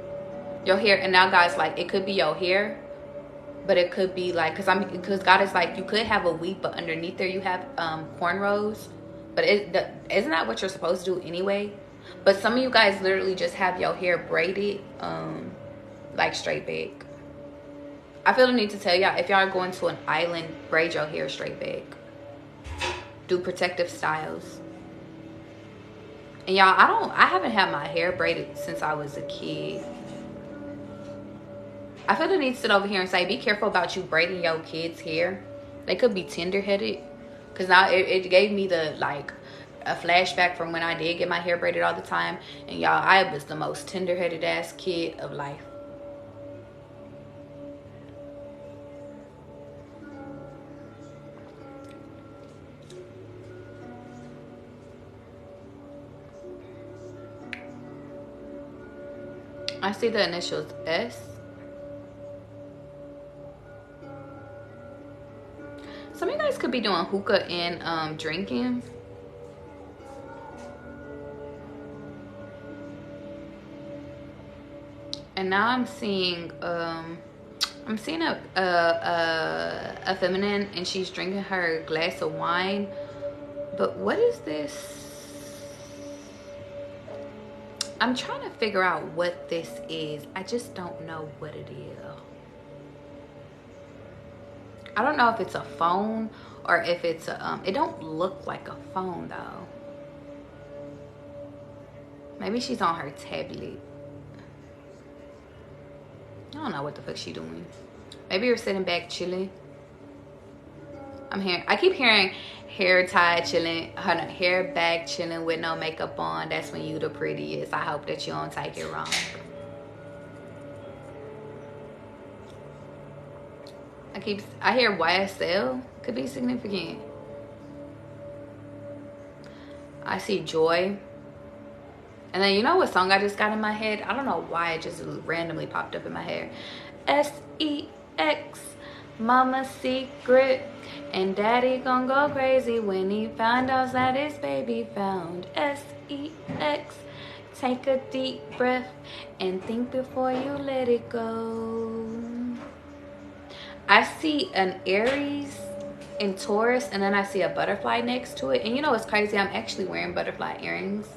Your hair, and now God's like, it could be your hair, but it could be like, because God is like, you could have a weave, but underneath there you have cornrows. But isn't that what you're supposed to do anyway? But some of you guys literally just have your hair braided, like straight back. I feel the need to tell y'all, if y'all are going to an island, braid your hair straight back. Do protective styles. And y'all, I haven't had my hair braided since I was a kid. I feel the need to sit over here and say, be careful about you braiding your kids' hair. They could be tender-headed. Because now it gave me the, like, a flashback from when I did get my hair braided all the time. And y'all, I was the most tender-headed ass kid of life. I see the initials S. Some of you guys could be doing hookah and drinking. And now I'm seeing a feminine, and she's drinking her glass of wine. But what is this? I'm trying to figure out what this is. I just don't know what it is. I don't know if it's a phone or if it's a, it don't look like a phone though. Maybe she's on her tablet. I don't know what the fuck she doing. Maybe you're sitting back chilling. I keep hearing hair tied chilling, hair back chilling with no makeup on. That's when you the prettiest. I hope that you don't take it wrong. I hear YSL could be significant. I see joy. And then you know what song I just got in my head? I don't know why it just randomly popped up in my head. S-E-X, Mama's secret. And daddy gon' go crazy when he found out that his baby found. S-E-X, take a deep breath and think before you let it go. I see an Aries in Taurus, and then I see a butterfly next to it. And you know what's crazy? I'm actually wearing butterfly earrings.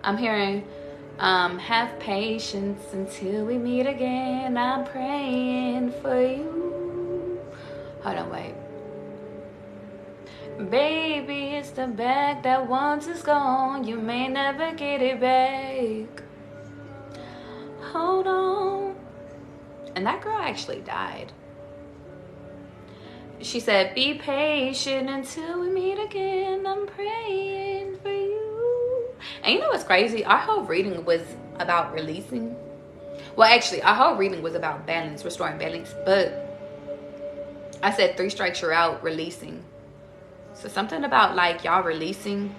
I'm hearing, have patience until we meet again. I'm praying for you. Hold on, wait. Baby, it's the bag that once is gone. You may never get it back. Hold on. And that girl actually died. She said, be patient until we meet again. I'm praying for you. And you know what's crazy? Our whole reading was about releasing. Well, actually, our whole reading was about balance, restoring balance. But I said 3 strikes you're out, releasing. So something about like y'all releasing.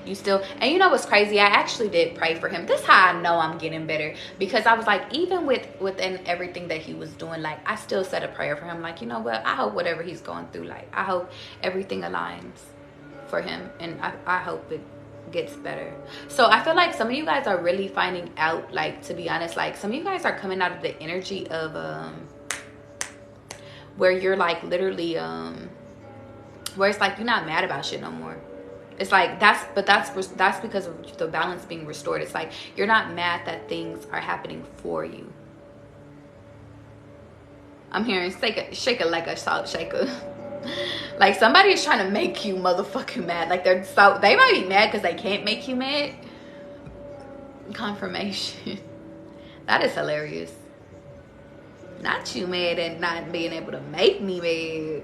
You still, and you know what's crazy? I actually did pray for him. This is how I know I'm getting better, because I was like, even within everything that he was doing, like I still said a prayer for him. Like, you know what? I hope whatever he's going through, like I hope everything aligns for him, and I hope it gets better. So I feel like some of you guys are really finding out, like, to be honest, like some of you guys are coming out of the energy of where you're like literally where it's like you're not mad about shit no more. It's like that's because of the balance being restored. It's like you're not mad that things are happening for you. I'm hearing shake it like a salt shaker. Like somebody is trying to make you motherfucking mad. Like they might be mad because they can't make you mad. Confirmation. That is hilarious. Not you mad at not being able to make me mad.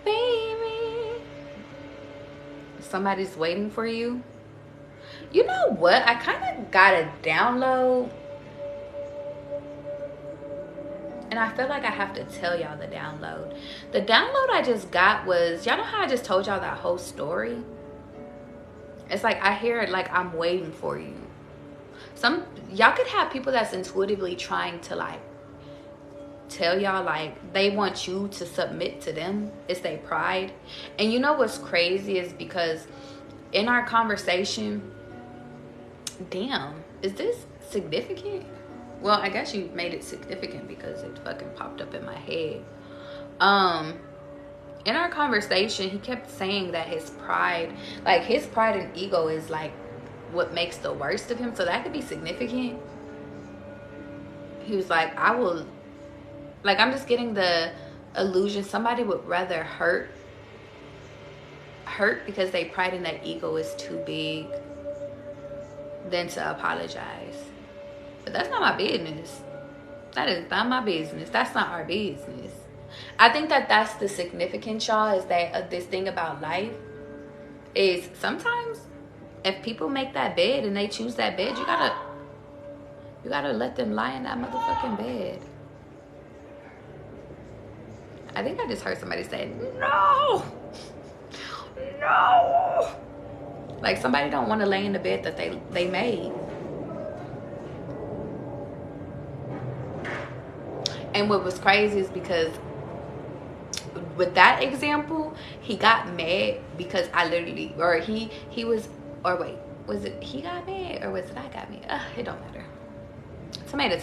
Baby, somebody's waiting for you. You know what? I kind of got a download, and I feel like I have to tell y'all the download. The download I just got was, y'all know how I just told y'all that whole story? It's like I hear it like I'm waiting for you. Y'all could have people that's intuitively trying to like tell y'all like they want you to submit to them. It's their pride. And you know what's crazy is because in our conversation, damn, is this significant? Well, I guess you made it significant because it fucking popped up in my head. In our conversation, he kept saying that his pride and ego is like what makes the worst of him. So that could be significant. He was like, I'm just getting the illusion somebody would rather hurt because they pride in that ego is too big than to apologize. But that's not my business. That is not my business. That's not our business. I think that's the significance, y'all, is that this thing about life is sometimes if people make that bed and they choose that bed, you gotta let them lie in that motherfucking bed. I think I just heard somebody say, no. Like somebody don't want to lay in the bed that they made. And what was crazy is because with that example, he got mad because I literally, or he was, or wait, was it he got mad or was it I got mad? It don't matter. Tomato.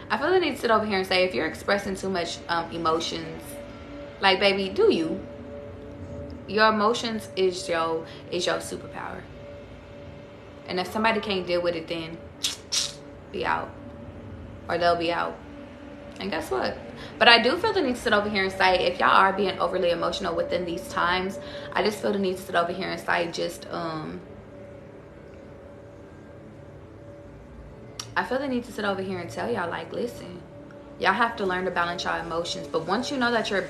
I feel the need to sit over here and say, if you're expressing too much emotions, like, baby, do you? Your emotions is your superpower. And if somebody can't deal with it, then be out. Or they'll be out. And guess what? But I do feel the need to sit over here and say, if y'all are being overly emotional within these times, I just feel the need to sit over here and say, I feel the need to sit over here and tell y'all, like, listen, y'all have to learn to balance y'all emotions. But once you know that your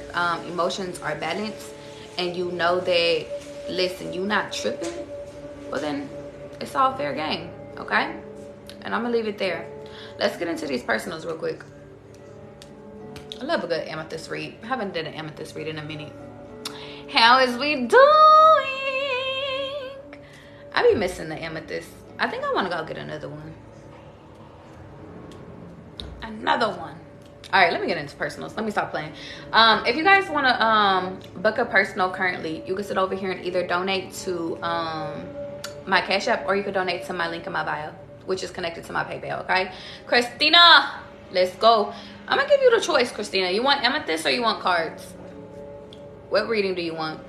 emotions are balanced and you know that, listen, you not tripping, well then it's all fair game, okay? And I'm gonna leave it there. Let's get into these personals real quick. I love a good amethyst read. I haven't done an amethyst read in a minute. How is we doing? I be missing the amethyst. I think I want to go get another one. Another one. All right, let me get into personals. Let me stop playing. If you guys want to book a personal currently, you can sit over here and either donate to my Cash App, or you could donate to my link in my bio, which is connected to my PayPal. Okay, Christina, let's go. I'm gonna give you the choice, Christina. You want amethyst or you want cards? What reading do you want?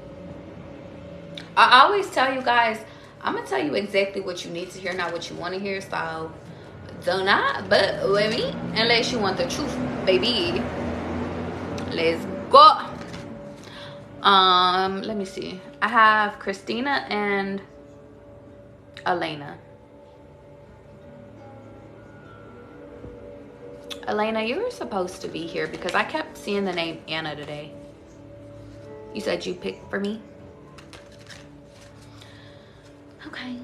I always tell you guys, I'm gonna tell you exactly what you need to hear, not what you want to hear. So Do not but with me unless you want the truth, baby. Let's go. Let me see. I have Christina and Elena. Elena, you were supposed to be here because I kept seeing the name Anna today. You said you picked for me? Okay.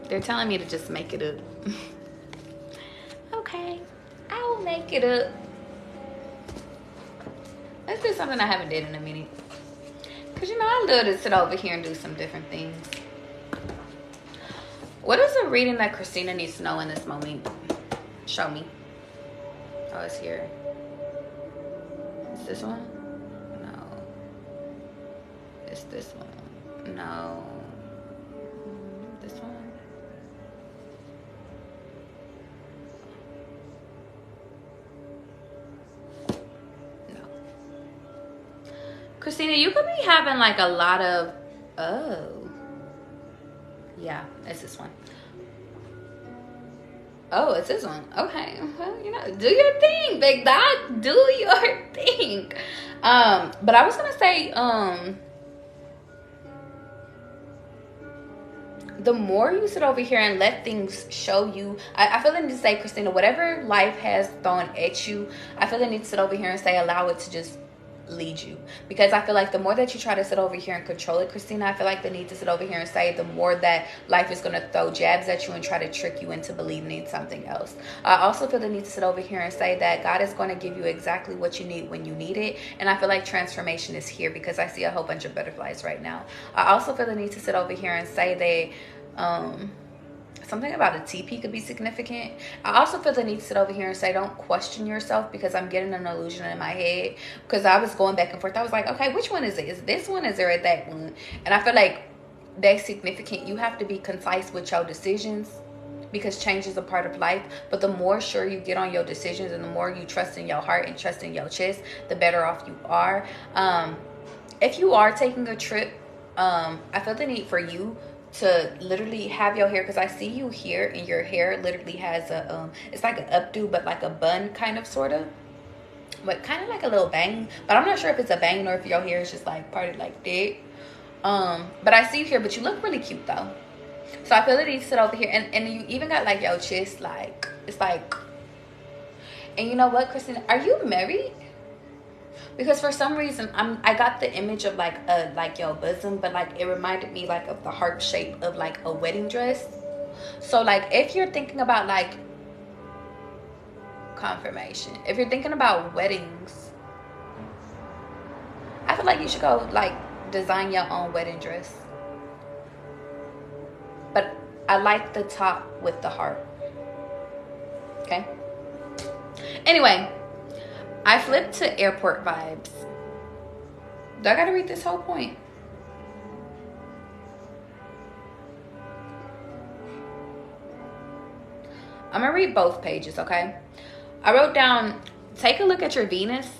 They're telling me to just make it up. Okay, I will make it up. Let's do something I haven't did in a minute. Cause you know I love to sit over here and do some different things. What is the reading that Christina needs to know in this moment? Show me. Oh, it's here. Is this one? No. It's this one. No. This one? Christina, you could be having like a lot of, oh, yeah, it's this one. Oh, it's this one. Okay, well, you know, do your thing, big dog. Do your thing. But I was gonna say, the more you sit over here and let things show you, I feel the need to say, Christina, whatever life has thrown at you, I feel the need to sit over here and say, allow it to just lead you. Because I feel like the more that you try to sit over here and control it, Christina, I feel like the need to sit over here and say, the more that life is going to throw jabs at you and try to trick you into believing in something else. I also feel the need to sit over here and say that God is going to give you exactly what you need when you need it. And I feel like transformation is here because I see a whole bunch of butterflies right now. I also feel the need to sit over here and say that something about a TP could be significant. I also feel the need to sit over here and say, don't question yourself, because I'm getting an illusion in my head. Because I was going back and forth. I was like, okay, which one is it? Is this one? Is there that one? And I feel like that's significant. You have to be concise with your decisions because change is a part of life. But the more sure you get on your decisions and the more you trust in your heart and trust in your chest, the better off you are. If you are taking a trip, I feel the need for you to literally have your hair, because I see you here and your hair literally has a it's like an updo but like a bun kind of sort of, but kind of like a little bang, but I'm not sure if it's a bang or if your hair is just like parted like that. But I see you here, but you look really cute though. So I feel the need to sit over here, and you even got like your chest, like it's like, and you know what, Christina, are you married? Because for some reason I got the image of like your bosom, but like it reminded me like of the heart shape of like a wedding dress. So like if you're thinking about like confirmation, if you're thinking about weddings, I feel like you should go like design your own wedding dress. But I like the top with the heart. Okay. Anyway, I flipped to airport vibes. Do I gotta read this whole point? I'm gonna read both pages, okay? I wrote down, take a look at your Venus.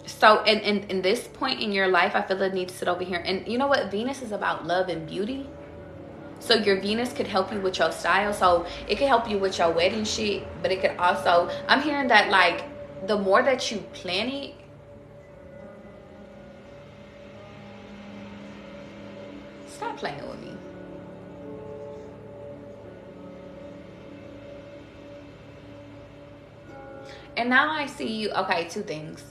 So in this point in your life, I feel the need to sit over here. And you know what? Venus is about love and beauty. So your Venus could help you with your style. So it could help you with your wedding shit. But it could also, I'm hearing that like, the more that you plan it, stop playing with me. And now I see you. Okay, two things.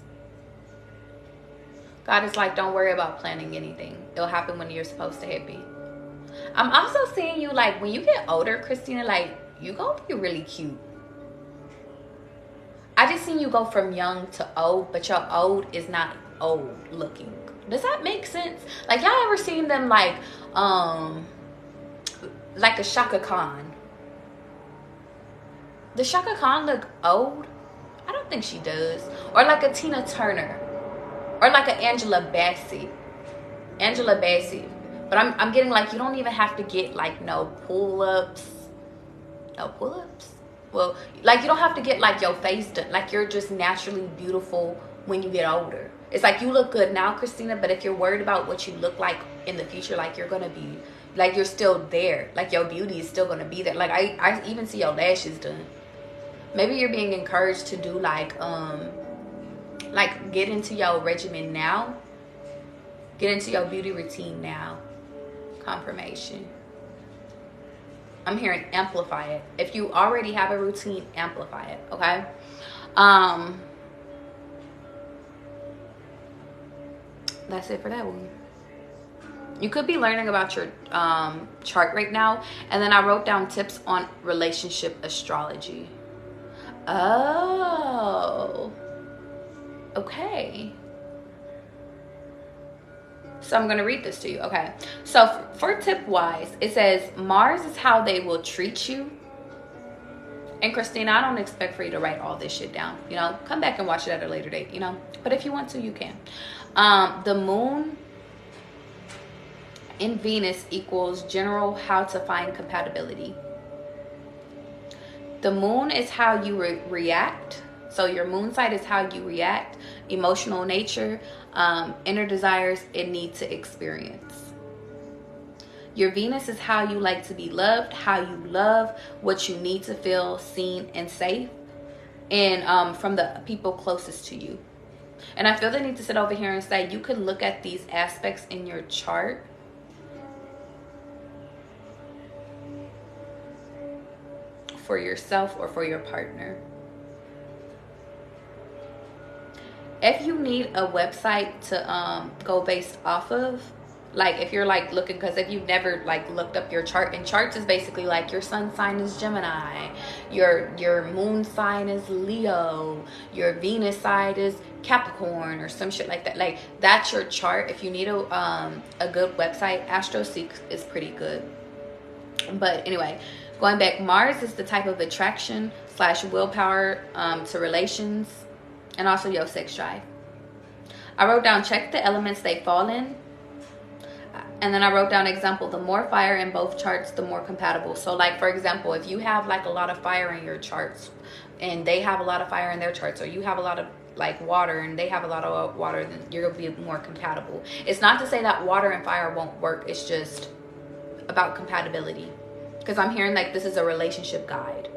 God is like, don't worry about planning anything. It'll happen when you're supposed to hit me. I'm also seeing you like when you get older, Christina, like you gonna be really cute. I just seen you go from young to old, but your old is not old looking. Does that make sense? Like y'all ever seen them like a Shaka Khan? Does Shaka Khan look old? I don't think she does. Or like a Tina Turner. Or like an Angela Bassett. Angela Bassett. But I'm getting like you don't even have to get like no pull-ups. No pull-ups? Well, like you don't have to get like your face done. Like you're just naturally beautiful when you get older. It's like you look good now, Christina, but if you're worried about what you look like in the future, like you're gonna be, like you're still there, like your beauty is still gonna be there. Like I even see your lashes done. Maybe you're being encouraged to do like get into your regimen now. Get into your beauty routine now. Confirmation. I'm hearing amplify it. If you already have a routine, amplify it, okay? That's it for that one. You could be learning about your chart right now. And then I wrote down tips on relationship astrology. Oh. Okay. So I'm going to read this to you. Okay. So for tip wise, it says Mars is how they will treat you. And Christina, I don't expect for you to write all this shit down. You know, come back and watch it at a later date, you know. But if you want to, you can. The moon in Venus equals general how to find compatibility. The moon is how you react. So your moon side is how you react, emotional nature, inner desires, and need to experience. Your Venus is how you like to be loved, how you love, what you need to feel seen and safe, and from the people closest to you. And I feel the need to sit over here and say, you could look at these aspects in your chart for yourself or for your partner. If you need a website to go based off of, like if you're like looking, because if you've never like looked up your chart, and charts is basically like your sun sign is Gemini, your moon sign is Leo, your Venus side is Capricorn or some shit like that. Like that's your chart. If you need a good website, AstroSeek is pretty good. But anyway, going back, Mars is the type of attraction / willpower to relations, and also your sex drive. I wrote down check the elements they fall in. And then I wrote down example, the more fire in both charts, the more compatible. So like, for example, if you have like a lot of fire in your charts and they have a lot of fire in their charts, or you have a lot of like water and they have a lot of water, then you're gonna be more compatible. It's not to say that water and fire won't work. It's just about compatibility. Because I'm hearing like this is a relationship guide.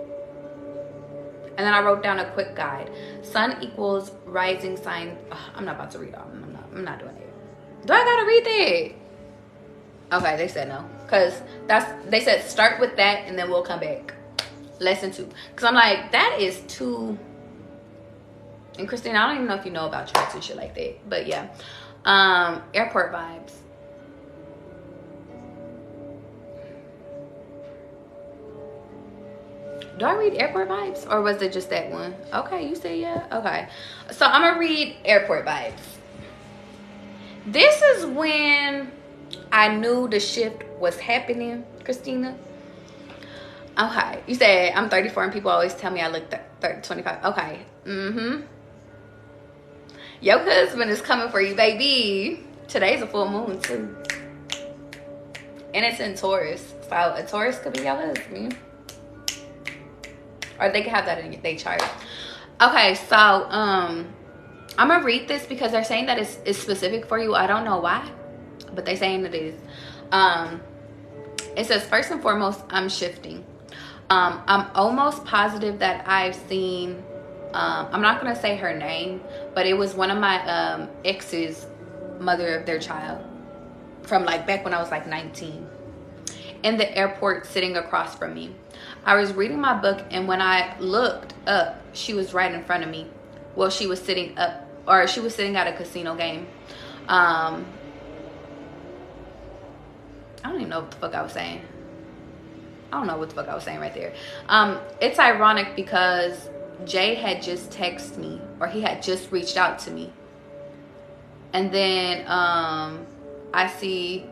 And then I wrote down a quick guide. Sun equals rising sign. I'm not about to read all. I'm not doing it. Do I gotta read that? Okay, they said no. Because they said start with that and then we'll come back. Lesson 2. Because I'm like, that is too. And Christina, I don't even know if you know about charts and shit like that. But yeah. Airport vibes. Do I read airport vibes? Or was it just that one? Okay, you say yeah. Okay. So I'm going to read airport vibes. This is when I knew the shift was happening, Christina. Okay. You said I'm 34 and people always tell me I look 25. Okay. Your husband is coming for you, baby. Today's a full moon, too. And it's in Taurus. So a Taurus could be your husband. Or they could have that in their chart. Okay, so I'm gonna read this because they're saying that it's specific for you. I don't know why, but they're saying it is. It says, first and foremost, I'm shifting. I'm almost positive that I've seen, I'm not gonna say her name, but it was one of my ex's mother of their child from like back when I was like 19 in the airport sitting across from me. I was reading my book, and when I looked up, she was right in front of me. Well, she was sitting up, or she was sitting at a casino game. I don't even know what the fuck I was saying. I don't know what the fuck I was saying right there. It's ironic because Jay had just texted me, or he had just reached out to me. And then I see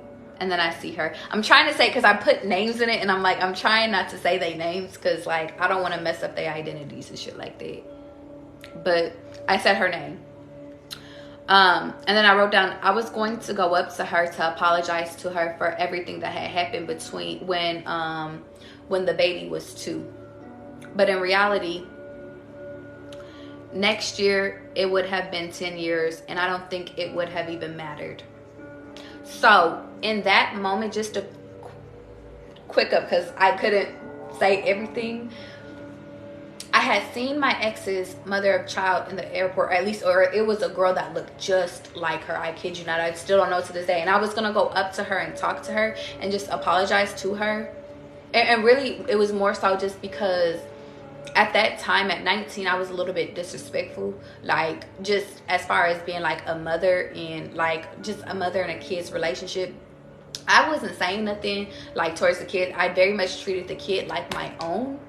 her. I'm trying to say, because I put names in it, and I'm like, I'm trying not to say their names because like I don't want to mess up their identities and shit like that. But I said her name. And then I wrote down, I was going to go up to her to apologize to her for everything that had happened between when the baby was 2. But in reality, next year it would have been 10 years, and I don't think it would have even mattered. So in that moment, just a quick up, because I couldn't say everything. I had seen my ex's mother of child in the airport, at least, or it was a girl that looked just like her. I kid you not. I still don't know to this day. And I was going to go up to her and talk to her and just apologize to her. And really, it was more so just because at that time, at 19, I was a little bit disrespectful. Like, just as far as being like a mother and like just a mother and a kid's relationship. I wasn't saying nothing like towards the kid. I very much treated the kid like my own.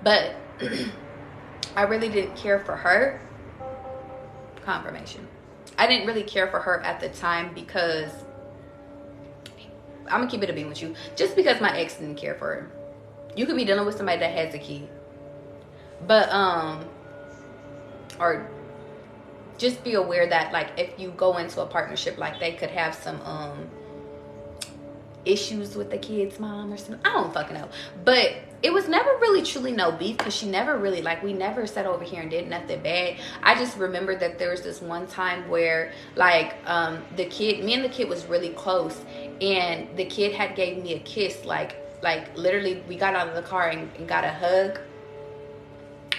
But I really didn't care for her. Confirmation. I didn't really care for her at the time because I'm gonna keep it a bean with you. Just because my ex didn't care for her. You could be dealing with somebody that has a kid. But or just be aware that like if you go into a partnership, like they could have some issues with the kid's mom or something. I don't fucking know. But it was never really truly no beef, because she never really, like, we never sat over here and did nothing bad. I just remember that there was this one time where like me and the kid was really close, and the kid had gave me a kiss, like literally we got out of the car and got a hug,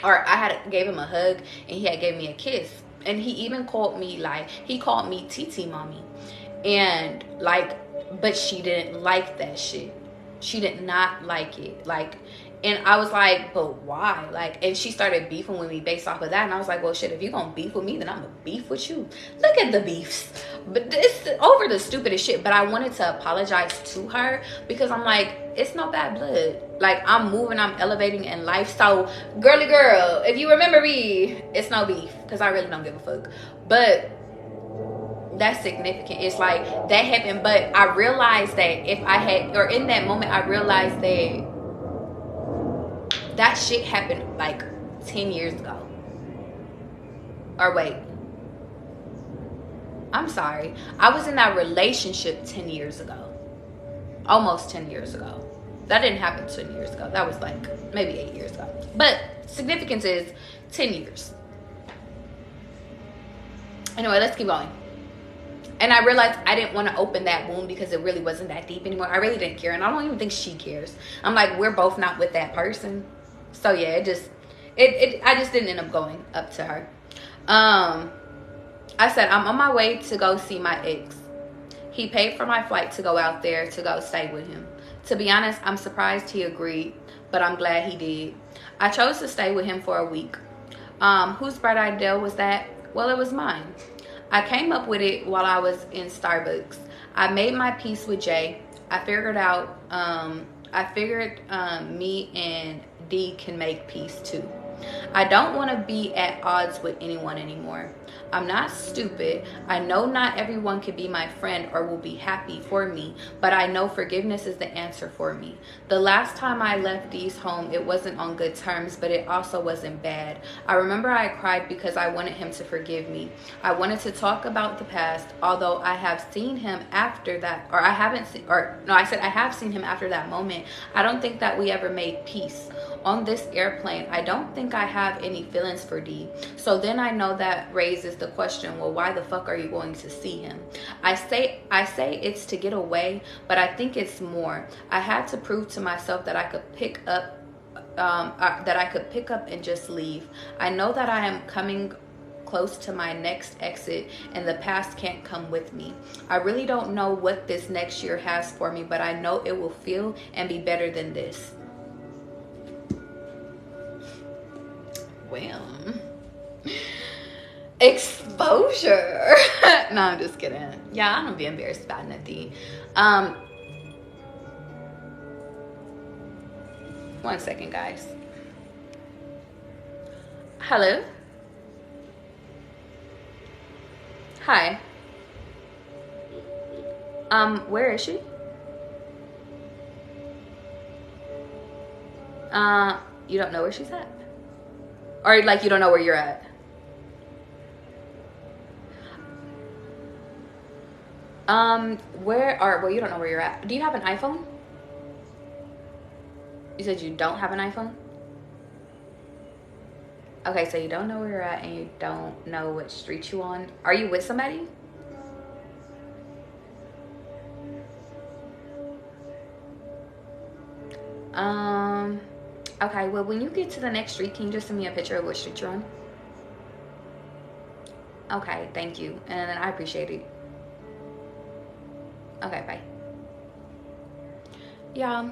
or I gave him a hug and he had gave me a kiss. And he even called me, like, he called me TT mommy. And like, but she didn't like that shit. She did not like it. Like, and I was like, but why? Like, and she started beefing with me based off of that. And I was like, well, shit, if you're gonna beef with me, then I'm gonna beef with you. Look at the beefs. But it's over the stupidest shit. But I wanted to apologize to her because I'm like, it's no bad blood. Like, I'm moving, I'm elevating in life. So, girly girl, if you remember me, it's no beef, because I really don't give a fuck. But that's significant. It's like that happened, but I realized that if I had, or in that moment, I realized that shit happened like 10 years ago. Or wait, I'm sorry. I was in that relationship 10 years ago. Almost 10 years ago. That didn't happen 10 years ago. That was like maybe 8 years ago. But significance is 10 years. Anyway, let's keep going. And I realized I didn't want to open that wound because it really wasn't that deep anymore. I really didn't care. And I don't even think she cares. I'm like, we're both not with that person. So yeah, I just didn't end up going up to her. I said, I'm on my way to go see my ex. He paid for my flight to go out there to go stay with him. To be honest, I'm surprised he agreed, but I'm glad he did. I chose to stay with him for a week. Whose bright idea was that? Well, it was mine. I came up with it while I was in Starbucks. I made my peace with Jay. I figured me and D can make peace too. I don't want to be at odds with anyone anymore. I'm not stupid. I know not everyone can be my friend or will be happy for me, but I know forgiveness is the answer for me. The last time I left Dee's home, it wasn't on good terms, but it also wasn't bad. I remember I cried because I wanted him to forgive me. I wanted to talk about the past, although I have seen him after that, or I haven't seen, or no, I said I have seen him after that moment. I don't think that we ever made peace. On this airplane, I don't think I have any feelings for D. So then I know that raises the question, well, why the fuck are you going to see him? I say it's to get away, but I think it's more. I had to prove to myself that I could pick up and just leave. I know that I am coming close to my next exit and the past can't come with me. I really don't know what this next year has for me, but I know it will feel and be better than this. Well, exposure. No, I'm just kidding. Yeah, I don't be embarrassed about nothing. 1 second, guys. Hello. Hi. Where is she? You don't know where she's at? Or like you don't know where you're at? Well, you don't know where you're at. Do you have an iPhone? You said you don't have an iPhone? Okay, so you don't know where you're at and you don't know what street you on. Are you with somebody? Okay, well, when you get to the next street, can you just send me a picture of what street you're on? Okay, thank you. And I appreciate it. Okay, bye. Yeah.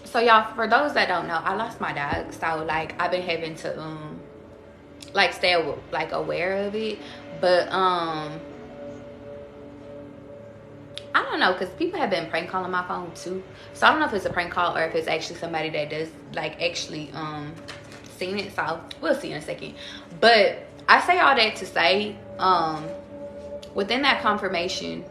So y'all, for those that don't know, I lost my dog. So like I've been having to like stay like aware of it. But I don't know, because people have been prank calling my phone too. So I don't know if it's a prank call or if it's actually somebody that does like actually seen it. So we'll see in a second. But I say all that to say, within that confirmation,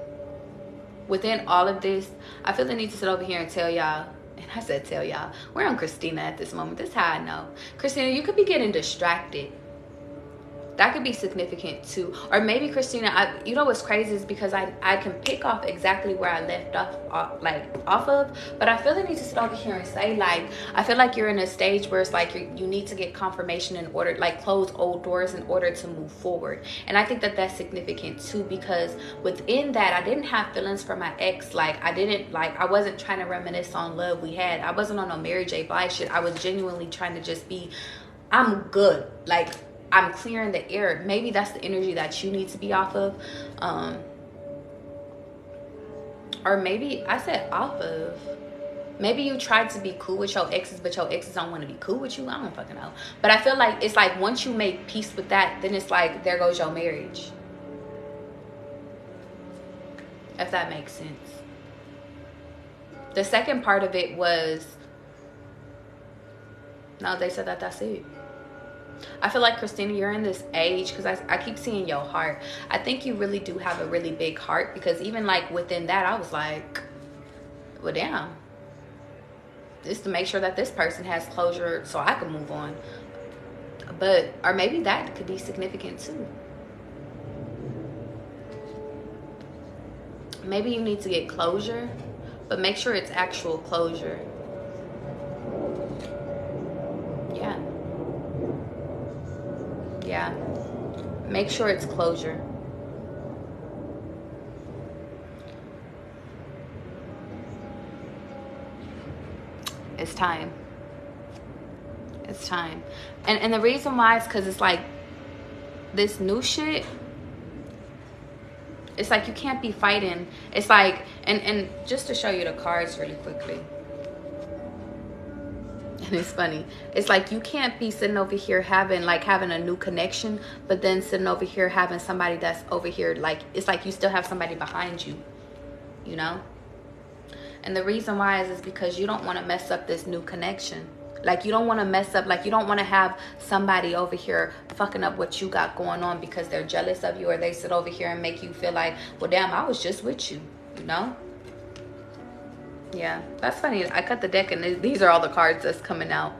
within all of this, I feel the need to sit over here and tell y'all, and I said tell y'all, we're on Christina at this moment. This is how I know. Christina, you could be getting distracted. That could be significant too. Or maybe Christina, you know what's crazy is because I can pick off exactly where I left off of, but I feel the need to sit over here and say, like, I feel like you're in a stage where it's like you need to get confirmation in order, like close old doors in order to move forward. And I think that that's significant too, because within that, I didn't have feelings for my ex. Like I wasn't trying to reminisce on love we had. I wasn't on no Mary J. Blige shit. I was genuinely trying to just be, I'm good. Like, I'm clearing the air. Maybe that's the energy that you need to be off of. Or maybe I said off of. Maybe you tried to be cool with your exes, but your exes don't want to be cool with you. I don't fucking know. But I feel like it's like once you make peace with that, then it's like there goes your marriage. If that makes sense. The second part of it was, no, they said that that's it. I feel like, Christina, you're in this age, because I keep seeing your heart. I think you really do have a really big heart, because even like within that, I was like, well, damn. Just to make sure that this person has closure so I can move on. But, or maybe that could be significant too. Maybe you need to get closure, but make sure it's actual closure. Yeah. Yeah, make sure it's closure. It's time. It's time. And the reason why is because it's like this new shit, it's like you can't be fighting. It's like, and just to show you the cards really quickly. And it's funny, it's like you can't be sitting over here having a new connection, but then sitting over here having somebody that's over here, like it's like you still have somebody behind you, you know. And the reason why is because you don't want to mess up this new connection. Like you don't want to mess up, like you don't want to have somebody over here fucking up what you got going on because they're jealous of you, or they sit over here and make you feel like, well damn, I was just with you, you know. Yeah, that's funny. I cut the deck and these are all the cards that's coming out.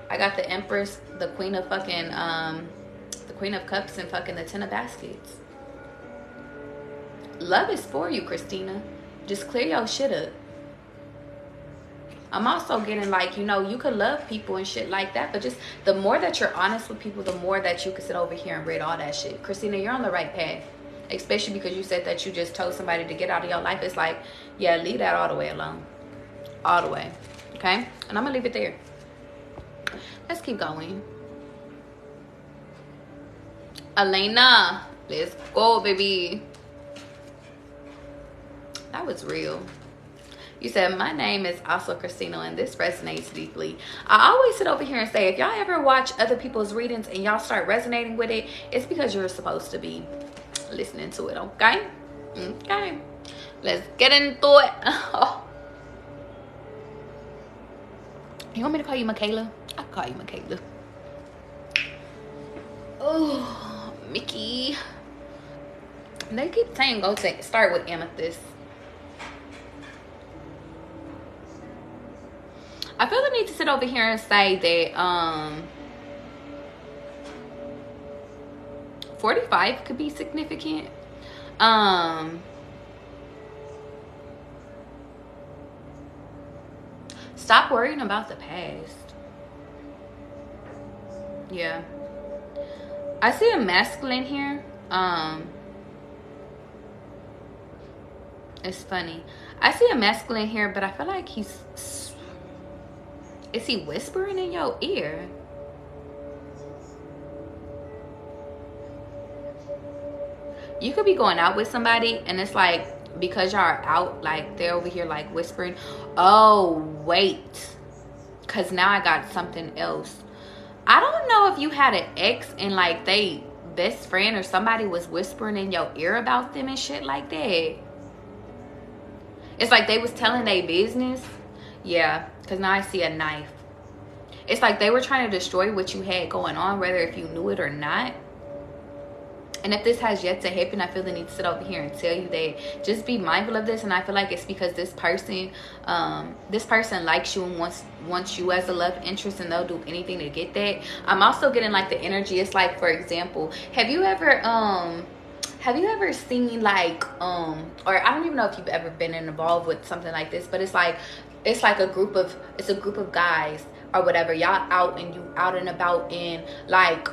I got the Empress, the Queen of fucking, the Queen of Cups, and fucking the Ten of Baskets. Love is for you, Christina. Just clear your shit up. I'm also getting like, you know, you could love people and shit like that, but just the more that you're honest with people, the more that you can sit over here and read all that shit. Christina, you're on the right path. Especially because you said that you just told somebody to get out of your life. It's like, yeah, leave that all the way alone. All the way. Okay? And I'm going to leave it there. Let's keep going. Elena, let's go, baby. That was real. You said, my name is also Christina, and this resonates deeply. I always sit over here and say, if y'all ever watch other people's readings and y'all start resonating with it, it's because you're supposed to be listening to it. Okay? Okay. Let's get into it. Oh. You want me to call you Michaela? I'll call you Michaela. Oh, Mickey. They keep saying go start with amethyst. I feel the need to sit over here and say that 45 could be significant. Stop worrying about the past. Yeah. I see a masculine here. It's funny. I see a masculine here, but I feel like is he whispering in your ear? You could be going out with somebody and it's like, because y'all are out, like they're over here like whispering. Oh wait, because now I got something else. I don't know if you had an ex and like they best friend or somebody was whispering in your ear about them and shit like that. It's like they was telling their business. Yeah, because now I see a knife. It's like they were trying to destroy what you had going on, whether if you knew it or not. And if this has yet to happen, I feel the need to sit over here and tell you that just be mindful of this. And I feel like it's because this person likes you and wants you as a love interest, and they'll do anything to get that. I'm also getting like the energy. It's like, for example, have you ever seen like or I don't even know if you've ever been involved with something like this, but it's like a group of guys or whatever, y'all out and you out and about, and like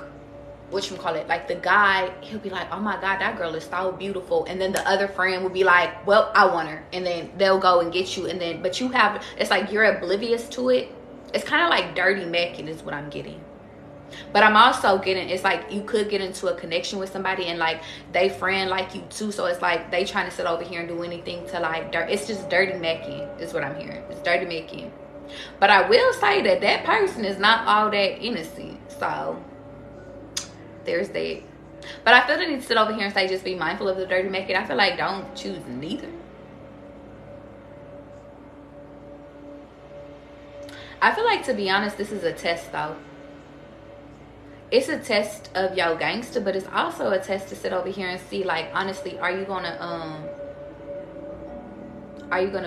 whatchamacallit, like the guy, he'll be like, oh my god, that girl is so beautiful, and then the other friend will be like, well, I want her, and then they'll go and get you, and then but you have, it's like you're oblivious to it. It's kind of like dirty macking is what I'm getting. But I'm also getting, it's like you could get into a connection with somebody and like they friend like you too, so it's like they trying to sit over here and do anything to like it's just dirty macking is what I'm hearing. It's dirty macking. But I will say that that person is not all that innocent, so there's that. But I feel the need to sit over here and say just be mindful of the dirty macking. I feel like don't choose neither. I feel like, to be honest, this is a test though. It's a test of your gangster, but it's also a test to sit over here and see, like, honestly, are you gonna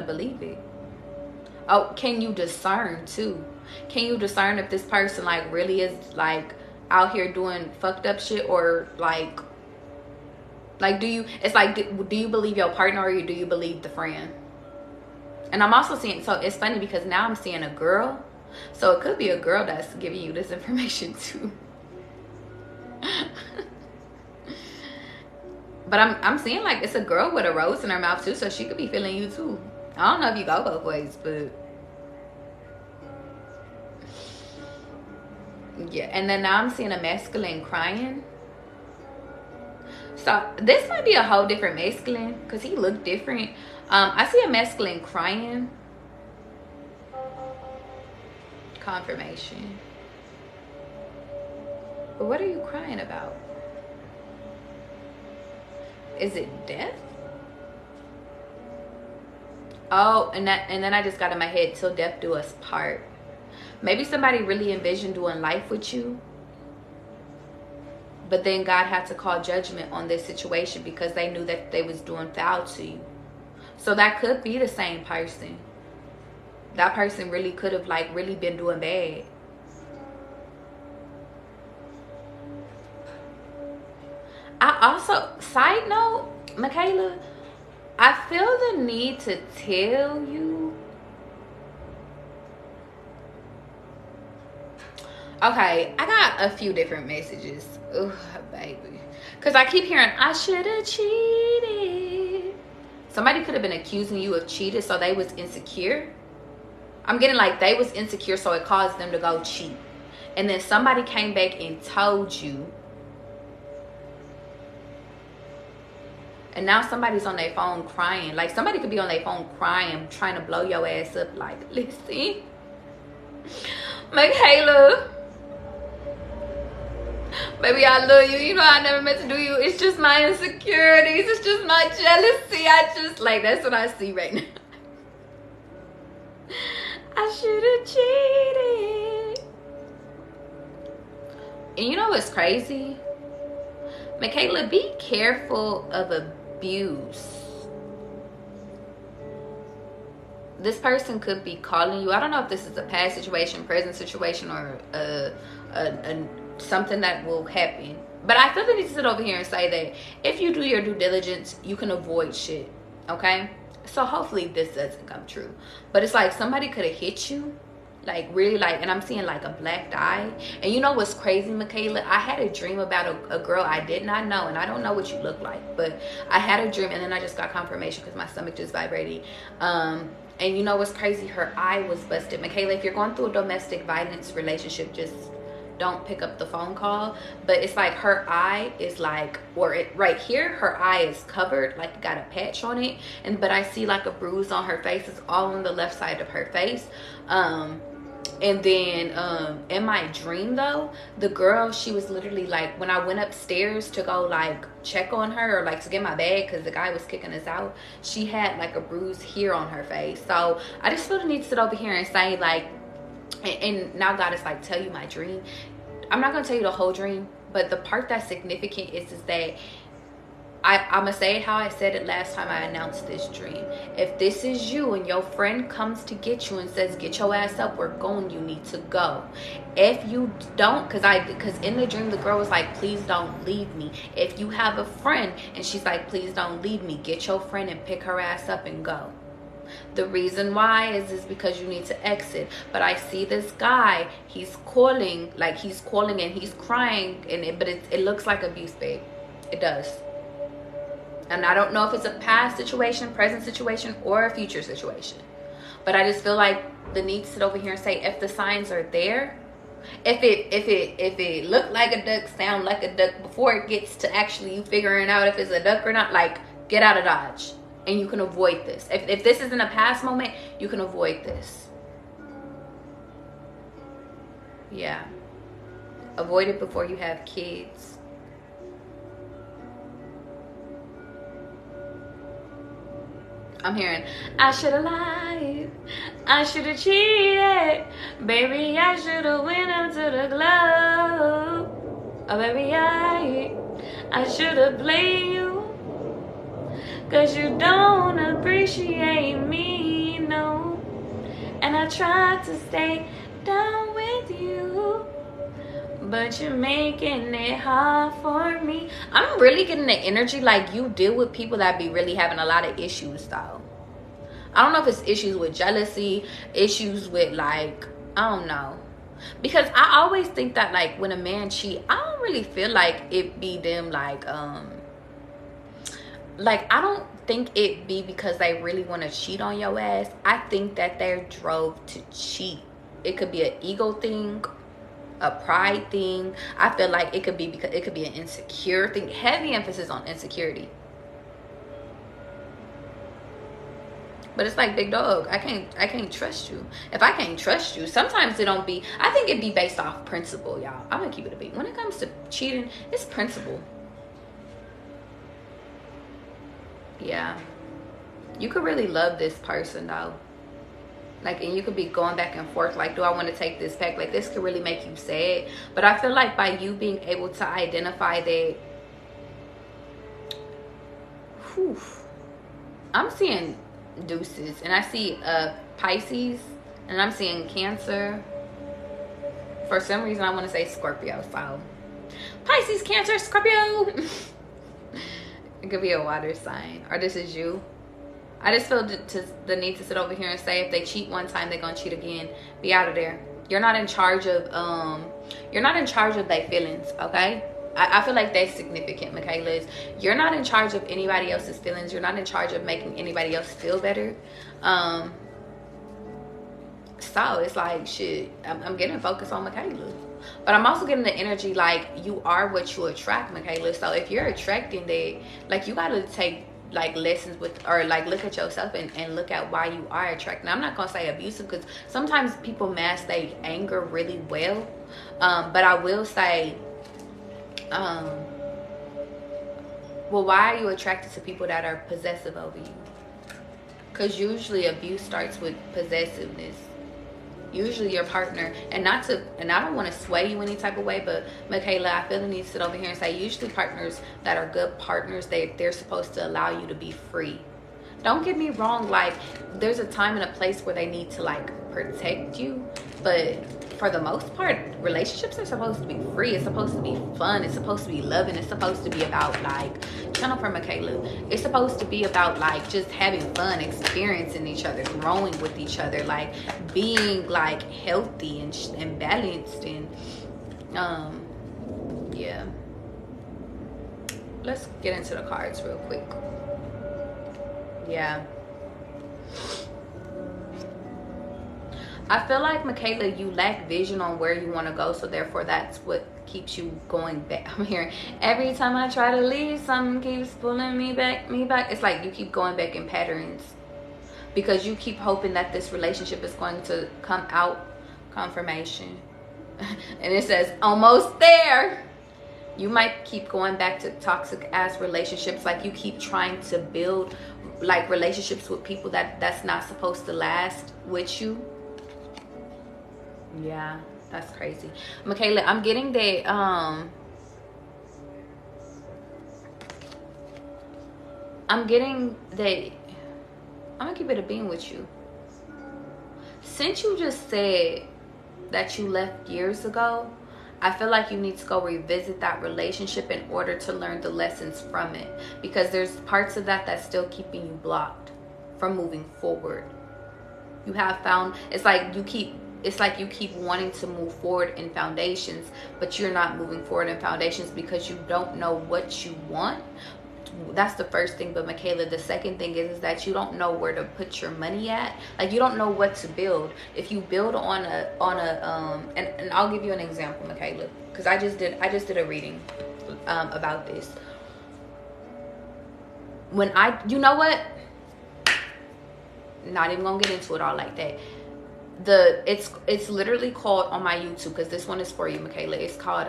believe it? Oh, can you discern too? Can you discern if this person like really is like out here doing fucked up shit, or like do you, it's like, do you believe your partner or do you believe the friend? And I'm also seeing, so it's funny because now I'm seeing a girl, so it could be a girl that's giving you this information too. But I'm seeing like it's a girl with a rose in her mouth too, so she could be feeling you too. I don't know if you go both ways, but yeah. And then now I'm seeing a masculine crying. So this might be a whole different masculine because he looked different. I see a masculine crying. Confirmation. But what are you crying about? Is it death? Oh, and then I just got in my head, till death do us part. Maybe somebody really envisioned doing life with you, but then God had to call judgment on this situation because they knew that they was doing foul to you. So that could be the same person. That person really could have like really been doing bad. I also, side note, Michaela, I feel the need to tell you. Okay, I got a few different messages. Ugh, baby. Because I keep hearing, I should have cheated. Somebody could have been accusing you of cheating, so they was insecure. I'm getting like they was insecure, so it caused them to go cheat. And then somebody came back and told you. And now somebody's on their phone crying. Like somebody could be on their phone crying, trying to blow your ass up. Like, listen, Michaela, baby, I love you. You know I never meant to do you. It's just my insecurities. It's just my jealousy. I just, like, that's what I see right now. I should have cheated. And you know what's crazy? Michaela, be careful of abuse. This person could be calling you. I don't know if this is a past situation, present situation, or something that will happen. But I feel the need to sit over here and say that if you do your due diligence, you can avoid shit. Okay? So hopefully this doesn't come true. But it's like somebody could have hit you, like really, like, and I'm seeing like a black eye. And you know what's crazy, Michaela? I had a dream about a girl I did not know, and I don't know what you look like, but I had a dream, and then I just got confirmation because my stomach just vibrated. And you know what's crazy? Her eye was busted. Michaela, if you're going through a domestic violence relationship, just don't pick up the phone call. But it's like her eye is like, or it right here, her eye is covered, like got a patch on it, and but I see like a bruise on her face. It's all on the left side of her face. And then in my dream though, the girl, she was literally like, when I went upstairs to go like check on her, or like to get my bag because the guy was kicking us out, she had like a bruise here on her face. So I just feel the need to sit over here and say like, and now God is like, tell you my dream. I'm not gonna tell you the whole dream, but the part that's significant is that I'm gonna say it how I said it last time I announced this dream. If this is you and your friend comes to get you and says, get your ass up, we're going, you need to go. If you don't, because in the dream the girl was like, please don't leave me. If you have a friend and she's like, please don't leave me, get your friend and pick her ass up and go. The reason why is because you need to exit. But I see this guy, he's calling and he's crying, but it looks like abuse, babe. It does. And I don't know if it's a past situation, present situation, or a future situation. But I just feel like the need to sit over here and say, if the signs are there, if it looked like a duck, sound like a duck, before it gets to actually you figuring out if it's a duck or not, like, get out of Dodge. And you can avoid this. If this isn't a past moment, you can avoid this. Yeah. Avoid it before you have kids. I'm hearing, I should have lied, I should have cheated, baby, I should have went up to the club, oh baby, I should have played you, cause you don't appreciate me, no, and I tried to stay down with you, but you're making it hard for me. I'm really getting the energy like you deal with people that be really having a lot of issues though. I don't know if it's issues with jealousy, issues with like, I don't know. Because I always think that like when a man cheat, I don't really feel like it be them like I don't think it be because they really want to cheat on your ass. I think that they're drove to cheat. It could be an ego thing, a pride thing. I feel like it could be because it could be an insecure thing. Heavy emphasis on insecurity. But it's like, big dog, I can't trust you. If I can't trust you, sometimes it don't be, I think it be based off principle, y'all. I'm gonna keep it a beat. When it comes to cheating, it's principle. Yeah. You could really love this person though. Like, and you could be going back and forth, like, do I want to take this back? Like, this could really make you sad. But I feel like by you being able to identify that, whew, I'm seeing deuces, and I see Pisces, and I'm seeing Cancer. For some reason, I want to say Scorpio. So, Pisces, Cancer, Scorpio. It could be a water sign, or this is you. I just feel the need to sit over here and say, if they cheat one time, they're gonna cheat again. Be out of there. You're not in charge of their feelings, okay? I feel like that's significant, Michaela. You're not in charge of anybody else's feelings. You're not in charge of making anybody else feel better. So it's like, shit, I'm getting focused on Michaela. But I'm also getting the energy like you are what you attract, Michaela. So if you're attracting that, like, you gotta take like lessons with, or like look at yourself and look at why you are attracting. I'm not gonna say abusive, because sometimes people mask their anger really well. But I will say, well, why are you attracted to people that are possessive over you? Because usually abuse starts with possessiveness. Usually your partner, and I don't want to sway you any type of way, but Michaela, I feel the need to sit over here and say, usually partners that are good partners, they're supposed to allow you to be free. Don't get me wrong, like, there's a time and a place where they need to like protect you, but for the most part, relationships are supposed to be free. It's supposed to be fun. It's supposed to be loving. It's supposed to be about, like, channel for Michaela. It's supposed to be about, like, just having fun, experiencing each other, growing with each other, like, being, like, healthy and balanced. And yeah, let's get into the cards real quick. Yeah, I feel like, Michaela, you lack vision on where you want to go, so therefore that's what keeps you going back. I'm hearing every time I try to leave, something keeps pulling me back. It's like you keep going back in patterns because you keep hoping that this relationship is going to come out. Confirmation. And it says almost there. You might keep going back to toxic ass relationships, like you keep trying to build, like, relationships with people that's not supposed to last with you. Yeah, that's crazy. Michaela, I'm getting that I'm gonna keep it a being with you. Since you just said that you left years ago, I feel like you need to go revisit that relationship in order to learn the lessons from it, because there's parts of that that's still keeping you blocked from moving forward. You have found, it's like you keep wanting to move forward in foundations, but you're not moving forward in foundations because you don't know what you want. That's the first thing. But Michaela, the second thing is that you don't know where to put your money at. Like, you don't know what to build. If you build on a and I'll give you an example, Michaela, because I just did a reading about this. You know what, not even gonna get into it all like that. It's literally called, on my YouTube, because this one is for you, Michaela, it's called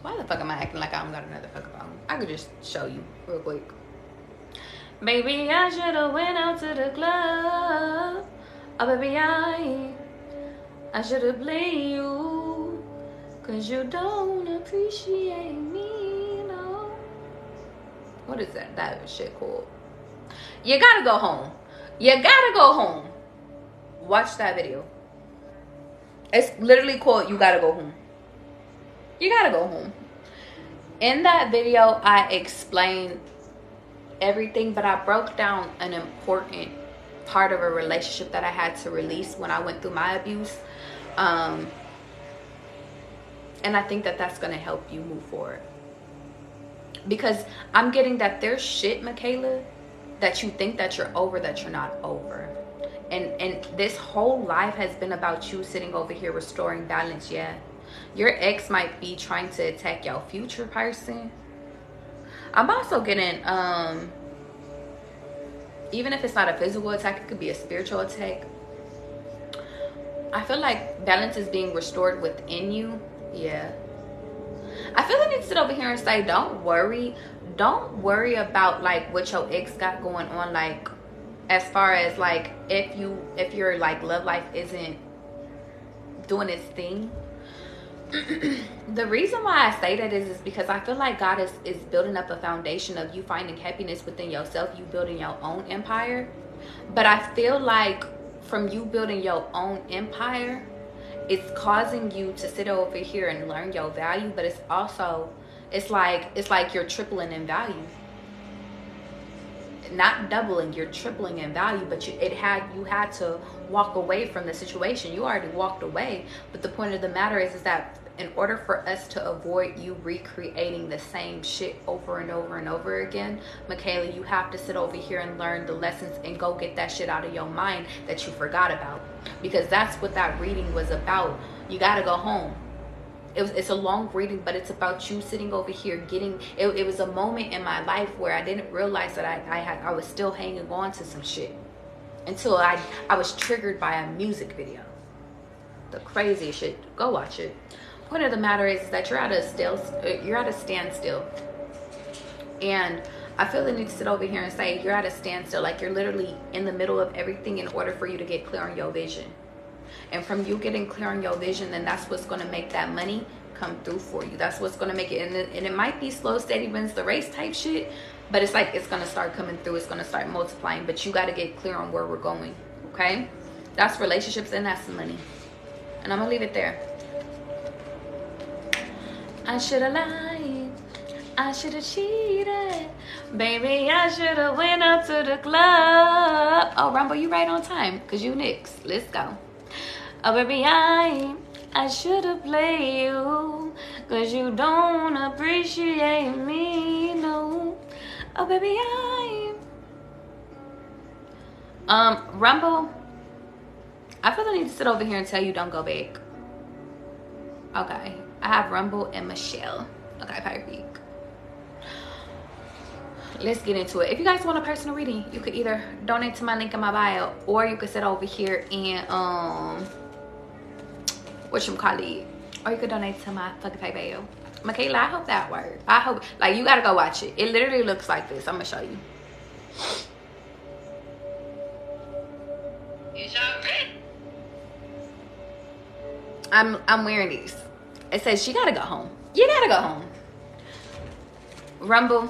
why the fuck am I acting like I don't got another fucking phone? I could just show you real quick. Baby, I should have went out to the club. Oh baby, I should have played you, cause you don't appreciate me, no. What is that shit called? You gotta go home. You gotta go home. Watch that video. It's literally called You Gotta Go Home. You gotta go home. In that video, I explained everything, but I broke down an important part of a relationship that I had to release when I went through my abuse. And I think that that's gonna help you move forward. Because I'm getting that there's shit, Michaela, that you think that you're over, that you're not over. And this whole life has been about you sitting over here restoring balance. Yeah, your ex might be trying to attack your future person. I'm also getting even if it's not a physical attack, it could be a spiritual attack. I feel like balance is being restored within you. Yeah, I feel like you need to sit over here and say, don't worry about like what your ex got going on, like as far as like if your like love life isn't doing its thing. The reason why I say that is because I feel like God is building up a foundation of you finding happiness within yourself, you building your own empire. But I feel like from you building your own empire, it's causing you to sit over here and learn your value, but it's also it's like you're tripling in value. Not doubling, you're tripling in value, but you had to walk away from the situation. You already walked away, but the point of the matter is that in order for us to avoid you recreating the same shit over and over and over again, Michaela, you have to sit over here and learn the lessons and go get that shit out of your mind that you forgot about, because that's what that reading was about. You gotta go home. It's a long reading, but it's about you sitting over here getting it was a moment in my life where I didn't realize that I was still hanging on to some shit until I was triggered by a music video. The craziest shit. Go watch it. Point of the matter is that you're at a standstill, and I feel the need to sit over here and say you're at a standstill, like you're literally in the middle of everything in order for you to get clear on your vision. And from you getting clear on your vision, then that's what's going to make that money come through for you. That's what's going to make it. And it might be slow, steady wins the race type shit, but it's like it's going to start coming through. It's going to start multiplying, but you got to get clear on where we're going. Okay, That's relationships and that's money. And I'm gonna leave it there. I should have lied. I should have cheated. Baby, I should have went up to the club. Oh, Rumble, you right on time, because you next. Let's go. Oh, baby, I should have played you, because you don't appreciate me, no. Oh, baby, Rumble, I feel the need to sit over here and tell you don't go back. Okay. I have Rumble and Michelle. Okay, perfect. Let's get into it. If you guys want a personal reading, you could either donate to my link in my bio, or you could sit over here and whatchamacallit, or you could donate to my fucking PayPal. Michaela, I hope that works. I hope, like, you gotta go watch it. It literally looks like this. I'm gonna show you. Is y'all ready? I'm wearing these. It says she gotta go home. You gotta go home. Rumble,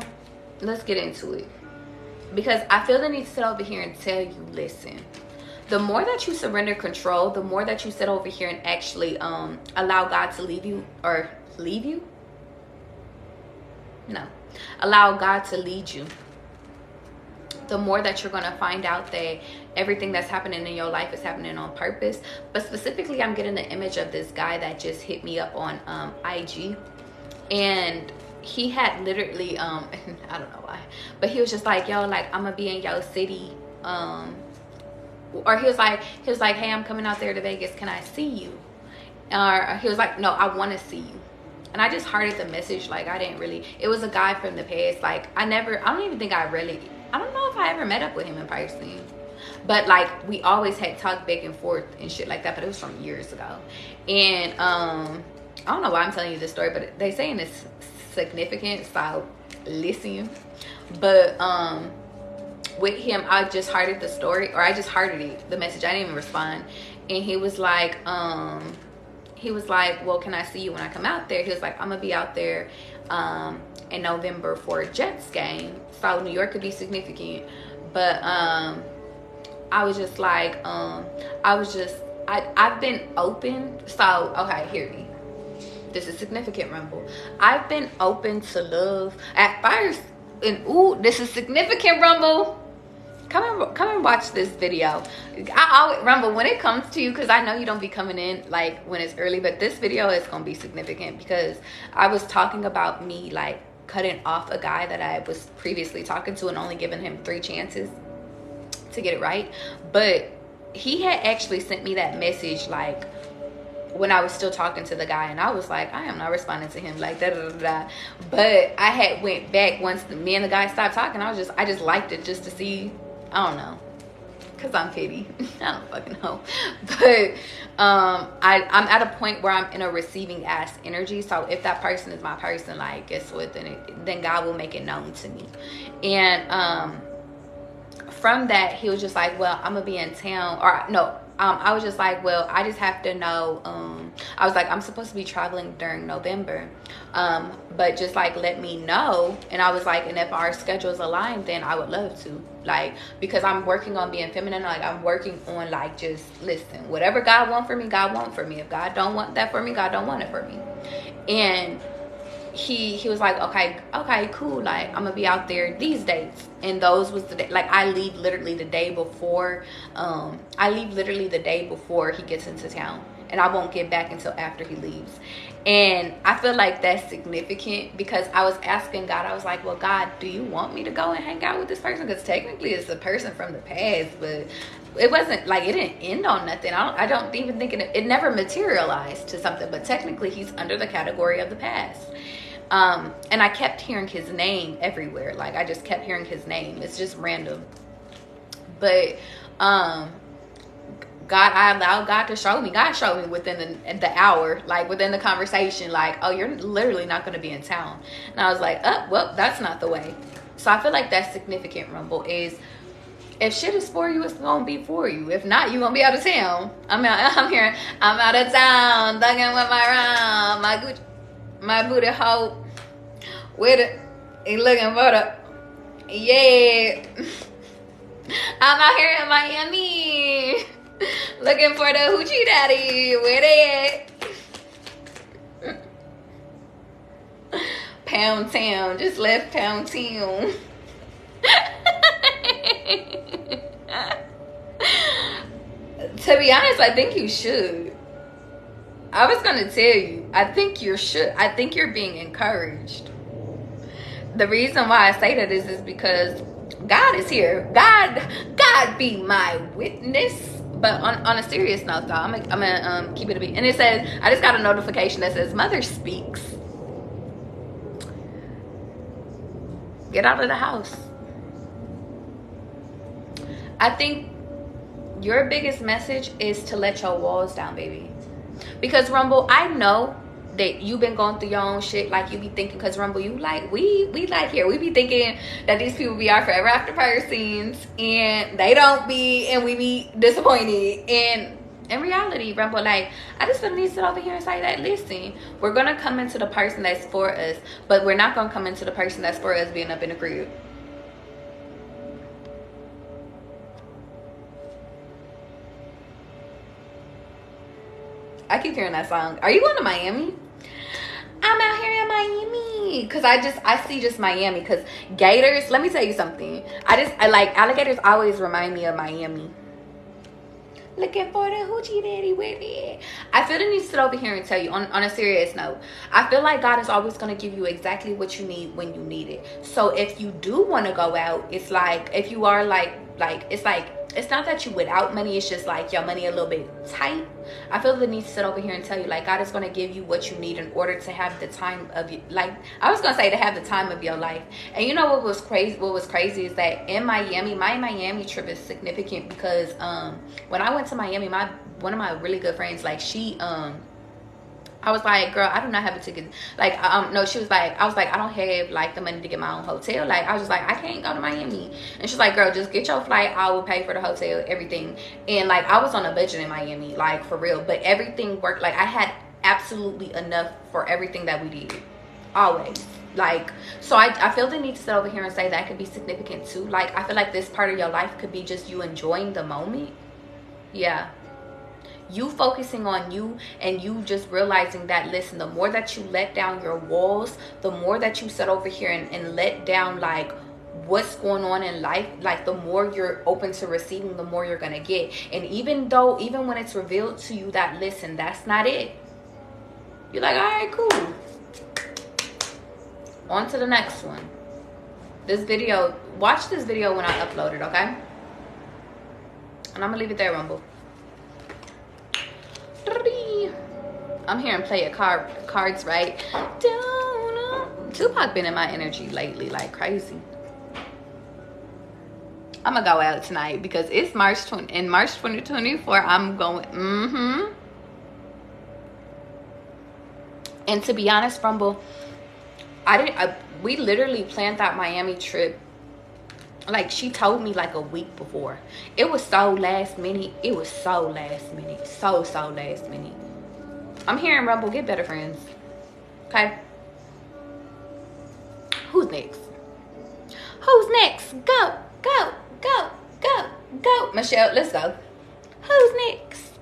let's get into it. Because I feel the need to sit over here and tell you, listen. The more that you surrender control, the more that you sit over here and actually allow God to leave you, or leave you? No. Allow God to lead you. The more that you're going to find out that everything that's happening in your life is happening on purpose. But specifically, I'm getting the image of this guy that just hit me up on IG. And he had literally, I don't know why, but he was just like, yo, like, I'm going to be in your city. Or he was like, hey, I'm coming out there to Vegas. Can I see you? Or he was like, no, I want to see you. And I just hearted the message. Like, I didn't really, it was a guy from the past. Like, I don't even think I don't know if I ever met up with him in person. But like, we always had talked back and forth and shit like that, but it was from years ago. And I don't know why I'm telling you this story, but they saying it's significant, so listen. But with him, I just hearted the story, or I just hearted it, the message. I didn't even respond. And he was like, well, can I see you when I come out there? He was like, I'm gonna be out there in November for a Jets game, so New York could be significant. But I was just like, I've been open. So okay, hear me, this is significant, Rumble. I've been open to love at first, and ooh, this is significant, Rumble. Come and watch this video. I always, Rumble, when it comes to you, because I know you don't be coming in like when it's early, but this video is gonna be significant because I was talking about me like cutting off a guy that I was previously talking to and only giving him 3 chances to get it right. But he had actually sent me that message like when I was still talking to the guy, and I was like, I am not responding to him, like da da da da. But I had went back once me and the guy stopped talking. I just liked it just to see. I don't know, because I'm petty. I don't fucking know. But I'm at a point where I'm in a receiving ass energy. So if that person is my person, like, guess what, then God will make it known to me. And from that, he was just like, well, I'm gonna be in town, or no, I was just like, well, I just have to know. I was like, I'm supposed to be traveling during November, but just like let me know. And I was like, and if our schedules align, then I would love to, like, because I'm working on being feminine. Like, I'm working on like, just listen, whatever God want for me, God want for me. If God don't want that for me, God don't want it for me. And he was like, okay, cool, like, I'm gonna be out there these dates. And those was the day, like, I leave literally the day before he gets into town, and I won't get back until after he leaves. And I feel like that's significant because I was asking God, I was like, well, God, do you want me to go and hang out with this person? Because technically it's a person from the past, but it wasn't like, it didn't end on nothing. I don't even think it never materialized to something, but technically he's under the category of the past. And I kept hearing his name everywhere. Like, I just kept hearing his name. It's just random. But I allowed God to show me. God showed me within the hour, like within the conversation, like, oh, you're literally not going to be in town. And I was like, oh, well, that's not the way. So I feel like that's significant, Rumble, is if shit is for you, it's going to be for you. If not, you're going to be out of town. I'm out of town, thugging with my round, my Gucci, my booty hole with it. He looking for the, yeah. I'm out here in Miami. Looking for the hoochie daddy. Where they at? Pound Town. Just left Pound Town. To be honest, I think you should. I was gonna tell you, I think you should. I think you're being encouraged. The reason why I say that is because God is here. God be my witness. But on a serious note, though, I'm gonna keep it a beat. And it says, I just got a notification that says, Mother speaks. Get out of the house. I think your biggest message is to let your walls down, baby. Because Rumble, I know that you've been going through your own shit. Like, you be thinking, because Rumble, you like, we like here, we be thinking that these people be our forever after persons, and they don't be, and we be disappointed. And in reality, Rumble, like, I just feel need to sit over here and say that, listen, we're gonna come into the person that's for us, but we're not gonna come into the person that's for us being up in the crib. I keep hearing that song. Are you going to Miami? I'm out here in Miami. Because I see just Miami. Because gators, let me tell you something. I like, alligators always remind me of Miami. Looking for the hoochie daddy, where they at? I feel the need to sit over here and tell you, on a serious note, I feel like God is always going to give you exactly what you need when you need it. So if you do want to go out, it's like, if you are like, it's like, it's not that you without money, it's just like your money a little bit tight. I feel the need to sit over here and tell you, like, God is going to give you what you need in order to have the time of you, like, I was going to say to have the time of your life. And you know what was crazy is that in Miami, my Miami trip is significant because when I went to Miami, one of my really good friends, like, she I was like, girl, I do not have a ticket. Like, no, she was like, I was like, I don't have like the money to get my own hotel. Like, I was just like, I can't go to Miami. And she's like, girl, just get your flight. I will pay for the hotel, everything. And like, I was on a budget in Miami, like, for real. But everything worked. Like, I had absolutely enough for everything that we did. Always. Like, so I feel the need to sit over here and say that could be significant too. Like, I feel like this part of your life could be just you enjoying the moment. Yeah. You focusing on you and you just realizing that, listen, the more that you let down your walls, the more that you sit over here and let down like what's going on in life, like the more you're open to receiving, the more you're gonna get. And even when it's revealed to you that, listen, that's not it, you're like, all right, cool, on to the next one. This video, watch this video when I upload it, okay? And I'm gonna leave it there, Rumble. I'm hearing play of cards, right? Tupac been in my energy lately like crazy. I'm gonna go out tonight because it's March 2024. I'm going And to be honest, Rumble, we literally planned that Miami trip. Like, she told me like a week before. It was so last minute. It was so last minute. So last minute. I'm hearing, Rumble, get better friends. Okay? Who's next? Who's next? Go. Michelle, let's go. Who's next?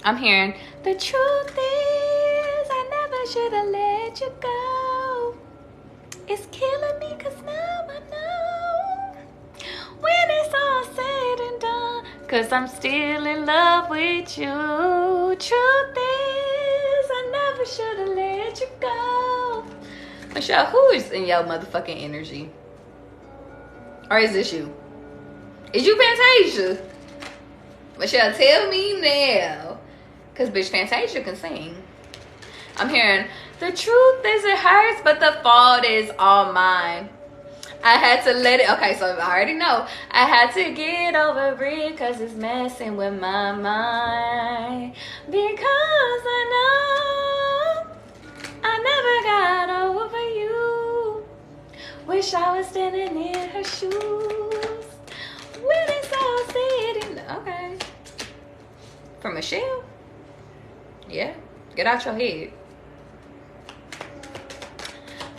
I'm hearing, the truth is I never should have let you go. It's killing me cause now I know when it's all said and done, cause I'm still in love with you. Truth is I never should have let you go. Michelle, who is in your motherfucking energy? Or is this you? Is you Fantasia? Michelle, tell me now. Cause bitch, Fantasia can sing. I'm hearing, the truth is it hurts, but the fault is all mine. I had to let it, okay, so I already know. I had to get over it cause it's messing with my mind. Because I know I never got over you. Wish I was standing in her shoes. When it's all said and okay. From Michelle? Yeah, get out your head.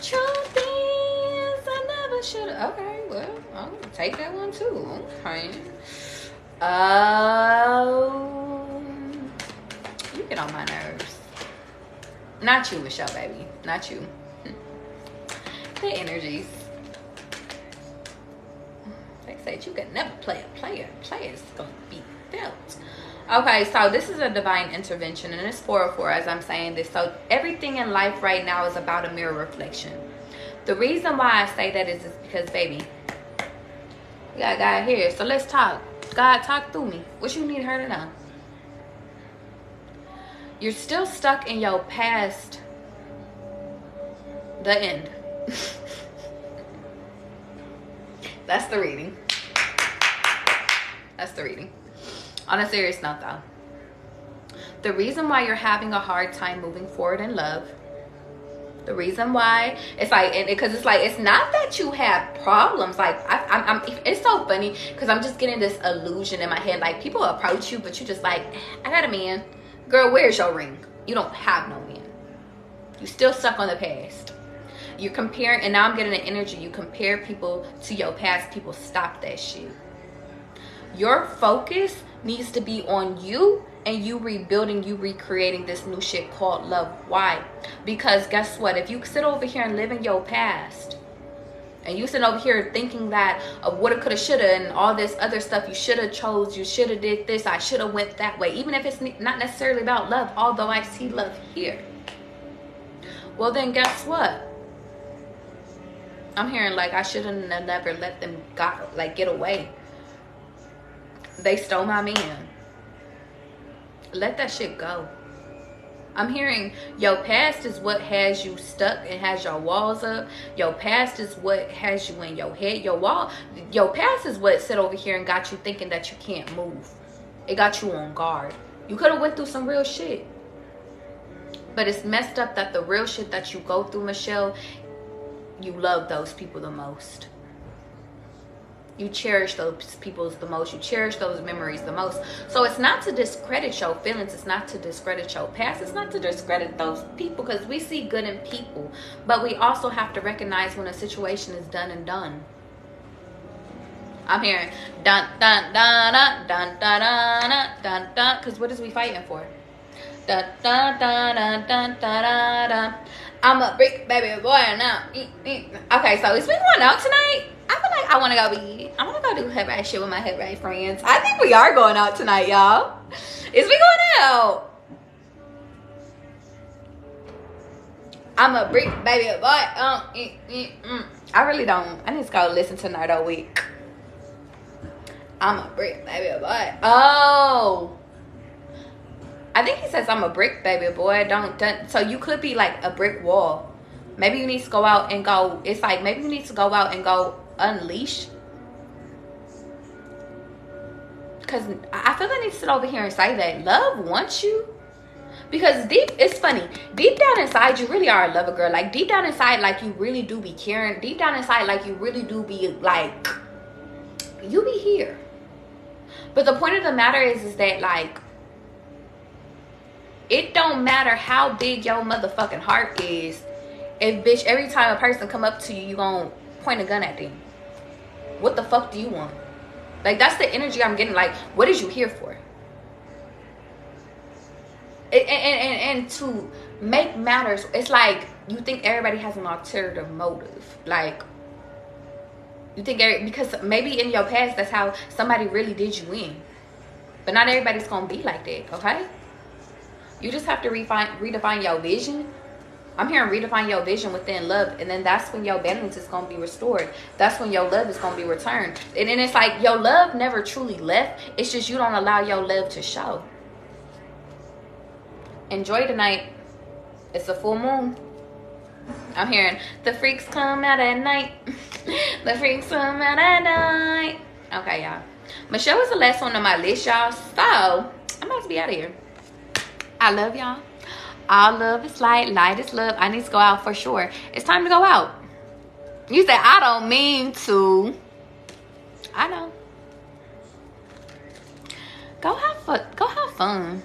Truth is, I never should have. Okay, well, Oh, take that one too. Okay. Oh, you get on my nerves. Not you, Michelle, baby. Not you. The energies. They said you can never play a player. Player's gonna be felt. Okay, so this is a divine intervention, and it's 404 as I'm saying this. So everything in life right now is about a mirror reflection. The reason why I say that is because, baby, we got God here. So let's talk. God, talk through me. What you need her to know? You're still stuck in your past. The end. That's the reading. That's the reading. On a serious note, though, the reason why you're having a hard time moving forward in love, the reason why it's like, because it's like, it's not that you have problems. Like I'm it's so funny because I'm just getting this illusion in my head, like people approach you but you just like, I got a man. Girl, where's your ring? You don't have no man. You still stuck on the past. You're comparing, and now I'm getting an energy, you compare people to your past. People, stop that shit. Your focus needs to be on you and you rebuilding, you recreating this new shit called love. Why? Because guess what? If you sit over here and live in your past, and you sit over here thinking that of woulda, coulda, shoulda, and all this other stuff, you shoulda chose, you shoulda did this, I shoulda went that way, even if it's not necessarily about love, although I see love here. Well, then guess what? I'm hearing like I shouldn't have never let them get away. They stole my man. Let that shit go. I'm hearing your past is what has you stuck and has your walls up. Your past is what has you in your head. Your past is what sit over here and got you thinking that you can't move. It got you on guard. You could have went through some real shit. But it's messed up that the real shit that you go through, Michelle, you love those people the most. You cherish those people the most. You cherish those memories the most. So it's not to discredit your feelings. It's not to discredit your past. It's not to discredit those people, because we see good in people. But we also have to recognize when a situation is done and done. I'm hearing dun dun dun dun dun dun dun dun dun. Because what is we fighting for? Dun dun dun dun dun dun dun. I'm a brick baby boy now. Okay, so is we going out tonight? I feel like I want to go do head right shit with my head right friends. I think we are going out tonight, y'all. Is we going out? I'm a brick baby boy. I really don't. I need to go listen to Night all week. I'm a brick baby boy. Oh. I think he says I'm a brick baby boy. Don't. So you could be like a brick wall. Maybe you need to go out and go. It's like maybe you need to go out and go unleash. Because I feel I need to sit over here and say that love wants you. Because it's funny. Deep down inside, you really are a lover, girl. Like deep down inside, like you really do be caring. Deep down inside, like you really do be like, you be here. But the point of the matter is that like, it don't matter how big your motherfucking heart is. If bitch, every time a person come up to you, you gonna point a gun at them. What the fuck do you want? Like that's the energy I'm getting. Like, what is you here for? And to make matters, it's like you think everybody has an alternative motive. Like you think because maybe in your past that's how somebody really did you in. But not everybody's gonna be like that, okay? You just have to redefine your vision. I'm hearing redefine your vision within love. And then that's when your balance is going to be restored. That's when your love is going to be returned. And then it's like your love never truly left. It's just you don't allow your love to show. Enjoy tonight. It's a full moon. I'm hearing the freaks come out at night. The freaks come out at night. Okay, y'all. Michelle was the last one on my list, y'all. So I'm about to be out of here. I love y'all. All love is light. Light is love. I need to go out for sure. It's time to go out. You say I don't mean to. I know. Go have fun.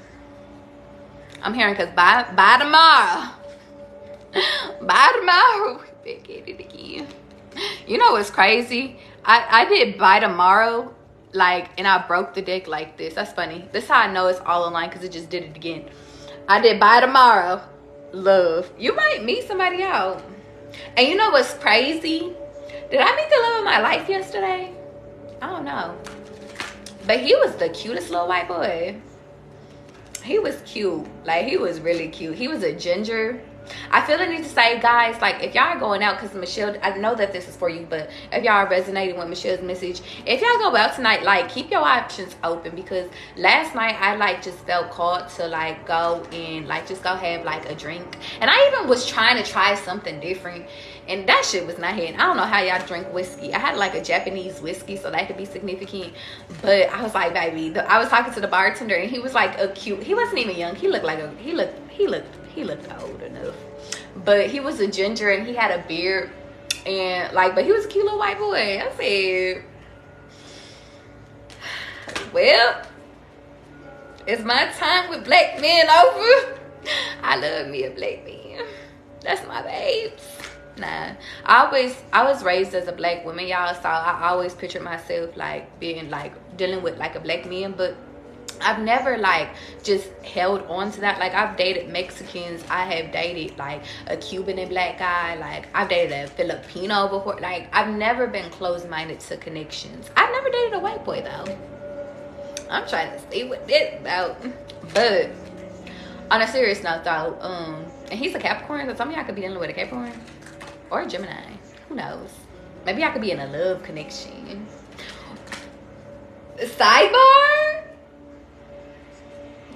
I'm hearing because by tomorrow. By tomorrow. Back at it again. You know what's crazy? I did by tomorrow, like, and I broke the deck like this. That's funny. This is how I know it's all online, because it just did it again. I did by tomorrow. Love. You might meet somebody out. And you know what's crazy? Did I meet the love of my life yesterday? I don't know. But he was the cutest little white boy. He was cute. Like, he was really cute. He was a ginger. I feel the need to say, guys, like, if y'all are going out, because Michelle, I know that this is for you, but if y'all are resonating with Michelle's message, if y'all go out tonight, like, keep your options open, because last night I, like, just felt called to, like, go and, like, just go have, like, a drink. And I even was trying to try something different, and that shit was not hitting. I don't know how y'all drink whiskey. I had, like, a Japanese whiskey, so that could be significant. But I was like, baby, I was talking to the bartender, and he was, like, a cute, he wasn't even young. He looked like a, he looked old enough, but he was a ginger and he had a beard, and like, but he was a cute little white boy. I said, well, it's my time with black men over. I love me a black man. That's my babes. Nah, I was raised as a black woman, y'all, so I always pictured myself like being like dealing with like a black man, but I've never like just held on to that. Like, I've dated Mexicans, I have dated like a Cuban and black guy, like I've dated a Filipino before. Like, I've never been closed-minded to connections. I've never dated a white boy though. I'm trying to see what this about. But on a serious note though, and he's a Capricorn, so some of y'all could be dealing with a Capricorn or a Gemini, who knows. Maybe I could be in a love connection. Sidebar,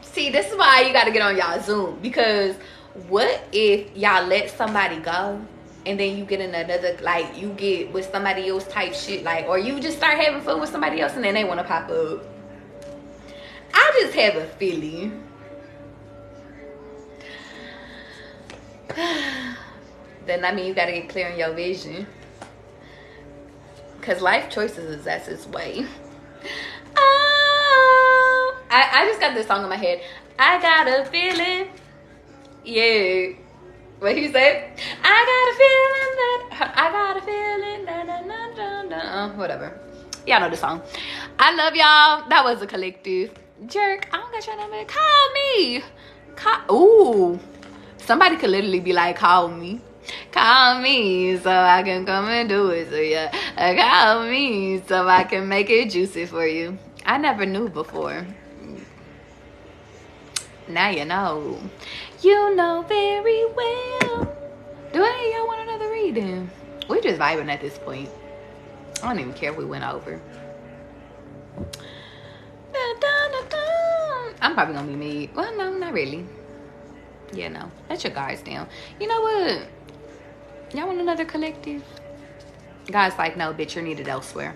see, this is why you got to get on y'all Zoom, because what if y'all let somebody go and then you get in another, like, you get with somebody else type shit, like, or you just start having fun with somebody else and then they want to pop up. I just have a feeling. Then I mean, you got to get clear on your vision, because life choices is that's its way. I just got this song in my head. I got a feeling. Yeah. What he said? I got a feeling that. Whatever. Y'all know the song. I love y'all. That was a collective. Jerk. I don't got your number. Call me. Ooh. Somebody could literally be like, call me. Call me so I can come and do it. So yeah. Call me so I can make it juicy for you. I never knew before. Now you know. You know very well. Do any of y'all want another reading? We're just vibing at this point. I don't even care if we went over. I'm probably gonna be mad. Well, no, not really. Yeah, no. Let your guards down. You know what? Y'all want another collective? Guys like, no, bitch, you're needed elsewhere.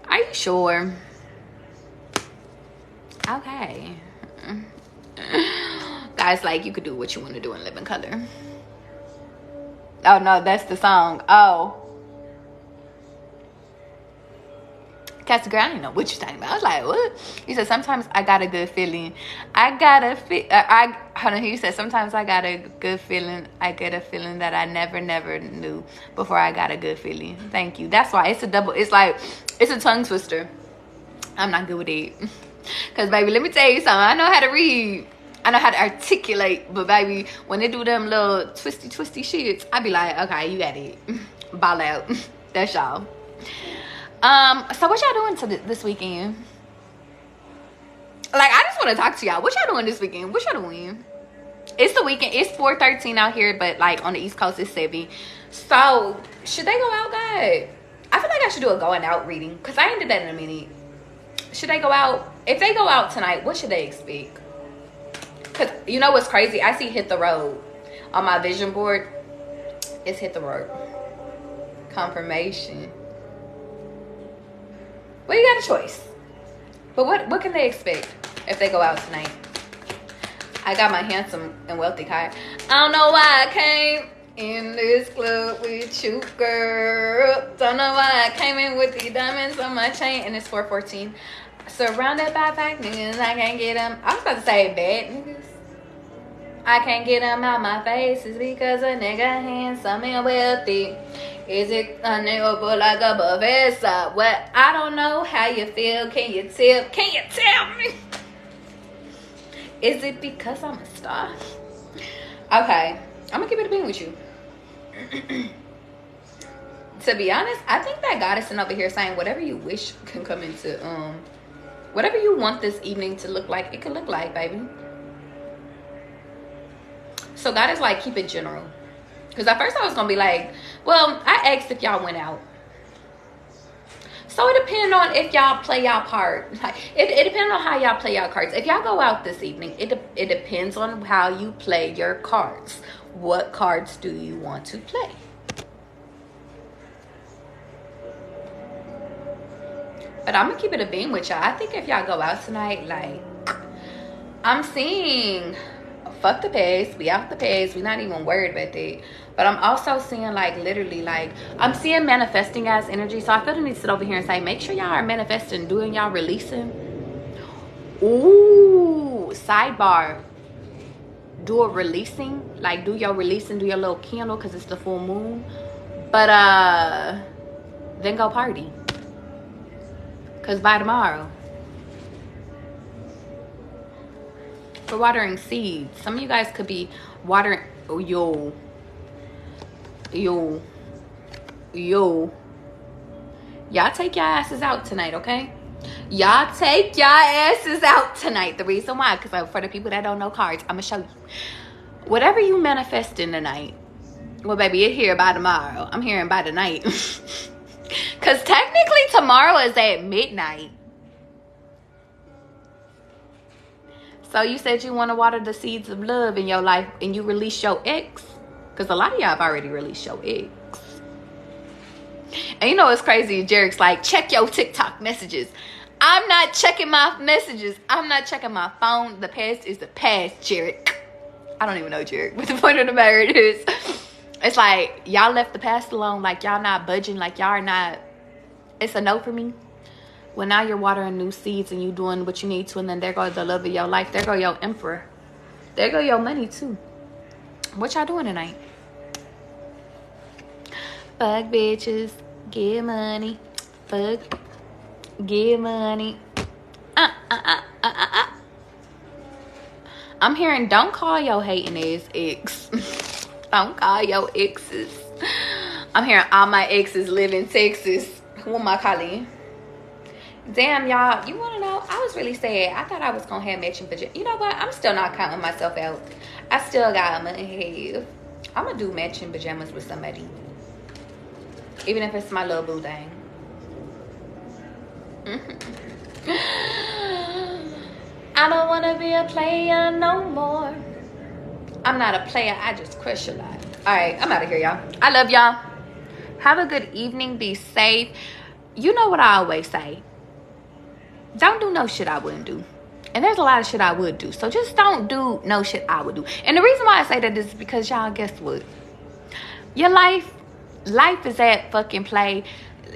Are you sure? Okay. Guys like, you could do what you want to do and live in color. Oh no, that's the song. Oh, Cat's girl, I didn't know what you're talking about. I was like, what? He said, sometimes I got a good feeling. Hold on. He said, sometimes I got a good feeling. I get a feeling that I never knew before I got a good feeling. Thank you. That's why it's a double. It's like, it's a tongue twister. I'm not good with it. Because, baby, let me tell you something. I know how to read. I know how to articulate. But, baby, when they do them little twisty shits, I be like, okay, you got it. Ball out. That's y'all. So what y'all doing this weekend? Like, I just want to talk to y'all. What y'all doing this weekend? What y'all doing? It's the weekend. It's 4:13 out here, but like on the East Coast, it's 7. So should they go out, guys? I feel like I should do a going out reading, because I ain't did that in a minute. Should they go out? If they go out tonight, what should they expect? Because you know what's crazy? I see hit the road on my vision board. It's hit the road. Confirmation. Well, you got a choice. But what can they expect if they go out tonight? I got my handsome and wealthy card. I don't know why I came in this club with you, girl. Don't know why I came in with the diamonds on my chain. And it's 4:14. Surrounded by fake niggas, I can't get them. I was about to say bad niggas. I can't get them out my face. It's because a nigga handsome and wealthy. Is it a nigga put like a professor? What? I don't know how you feel. Can you tell me? Is it because I'm a star? Okay, I'm gonna keep it a bean with you. To be honest, I think that God is sitting over here saying whatever you wish can come into whatever you want this evening to look like, it can look like, baby. So God is like, keep it general. Because at first I was gonna be like, well, I asked if y'all went out. So it depends on if y'all play y'all part. Like, it depends on how y'all play y'all cards. If y'all go out this evening, it depends on how you play your cards. What cards do you want to play? But I'm gonna keep it a beam with y'all. I think if y'all go out tonight, like, I'm seeing, fuck the past, we out the past, we not even worried about that. But I'm also seeing, like, literally, like, I'm seeing manifesting as energy. So I feel the need to sit over here and say, make sure y'all are manifesting, doing y'all releasing. Ooh, sidebar. Do a releasing, like, do your releasing, do your little candle, because it's the full moon. But then go party, because by tomorrow we're watering seeds. Some of you guys could be watering. Oh, yo, y'all take your asses out tonight, okay? Y'all take your asses out tonight. The reason why, because for the people that don't know cards, I'm gonna show you. Whatever you manifest in tonight, well, baby, it here by tomorrow. I'm hearing by the night. Because technically tomorrow is at midnight. So you said you want to water the seeds of love in your life and you release your ex. Because a lot of y'all have already released your ex. And you know what's crazy? Jarek's like, check your TikTok messages. I'm not checking my messages. I'm not checking my phone. The past is the past, Jarek. I don't even know Jarek. But the point of the matter is, it's like, y'all left the past alone. Like, y'all not budging. Like, y'all are not. It's a no for me. Well, now you're watering new seeds and you doing what you need to. And then there goes the love of your life. There go your emperor. There go your money, too. What y'all doing tonight? Fuck bitches. Get money. Fuck. Get money. I'm hearing, don't call your hating ass ex. Don't call your exes. I'm hearing all my exes live in Texas. Who am I calling? Damn, y'all. You want to know? I was really sad. I thought I was going to have matching pajamas. You know what? I'm still not counting myself out. I still got them in have. I'm going to do matching pajamas with somebody. Even if it's my little boo thing. I don't want to be a player no more. I'm not a player. I just crush a lot. All right. I'm out of here, y'all. I love y'all. Have a good evening. Be safe. You know what I always say. Don't do no shit I wouldn't do. And there's a lot of shit I would do. So just don't do no shit I would do. And the reason why I say that is because, y'all, guess what? Your life is at fucking play.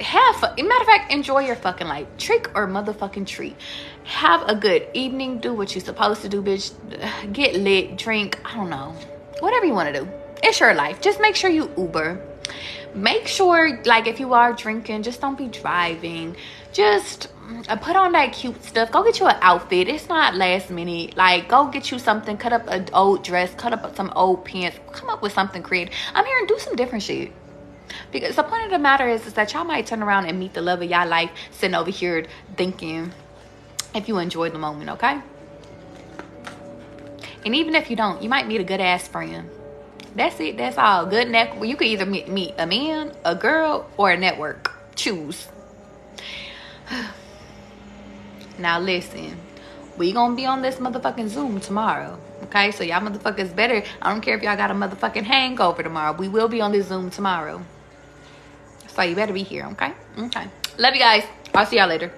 Have fun. Matter of fact, enjoy your fucking life. Trick or motherfucking treat. Have a good evening. Do what you're supposed to do, bitch. Get lit. Drink. I don't know. Whatever you want to do. It's your life. Just make sure you Uber. Make sure, like, if you are drinking, just don't be driving. Just put on that cute stuff. Go get you an outfit. It's not last minute. Like, go get you something. Cut up an old dress. Cut up some old pants. Come up with something creative. I'm here and do some different shit. Because the point of the matter is that y'all might turn around and meet the love of y'all life sitting over here thinking if you enjoy the moment, okay? And even if you don't, you might meet a good ass friend. That's it. That's all. Good network. You could either meet a man, a girl, or a network. Choose. Now listen, we gonna be on this motherfucking Zoom tomorrow. Okay, so y'all motherfuckers better. I don't care if y'all got a motherfucking hangover tomorrow. We will be on this Zoom tomorrow. So you better be here, okay? Okay. Love you guys. I'll see y'all later.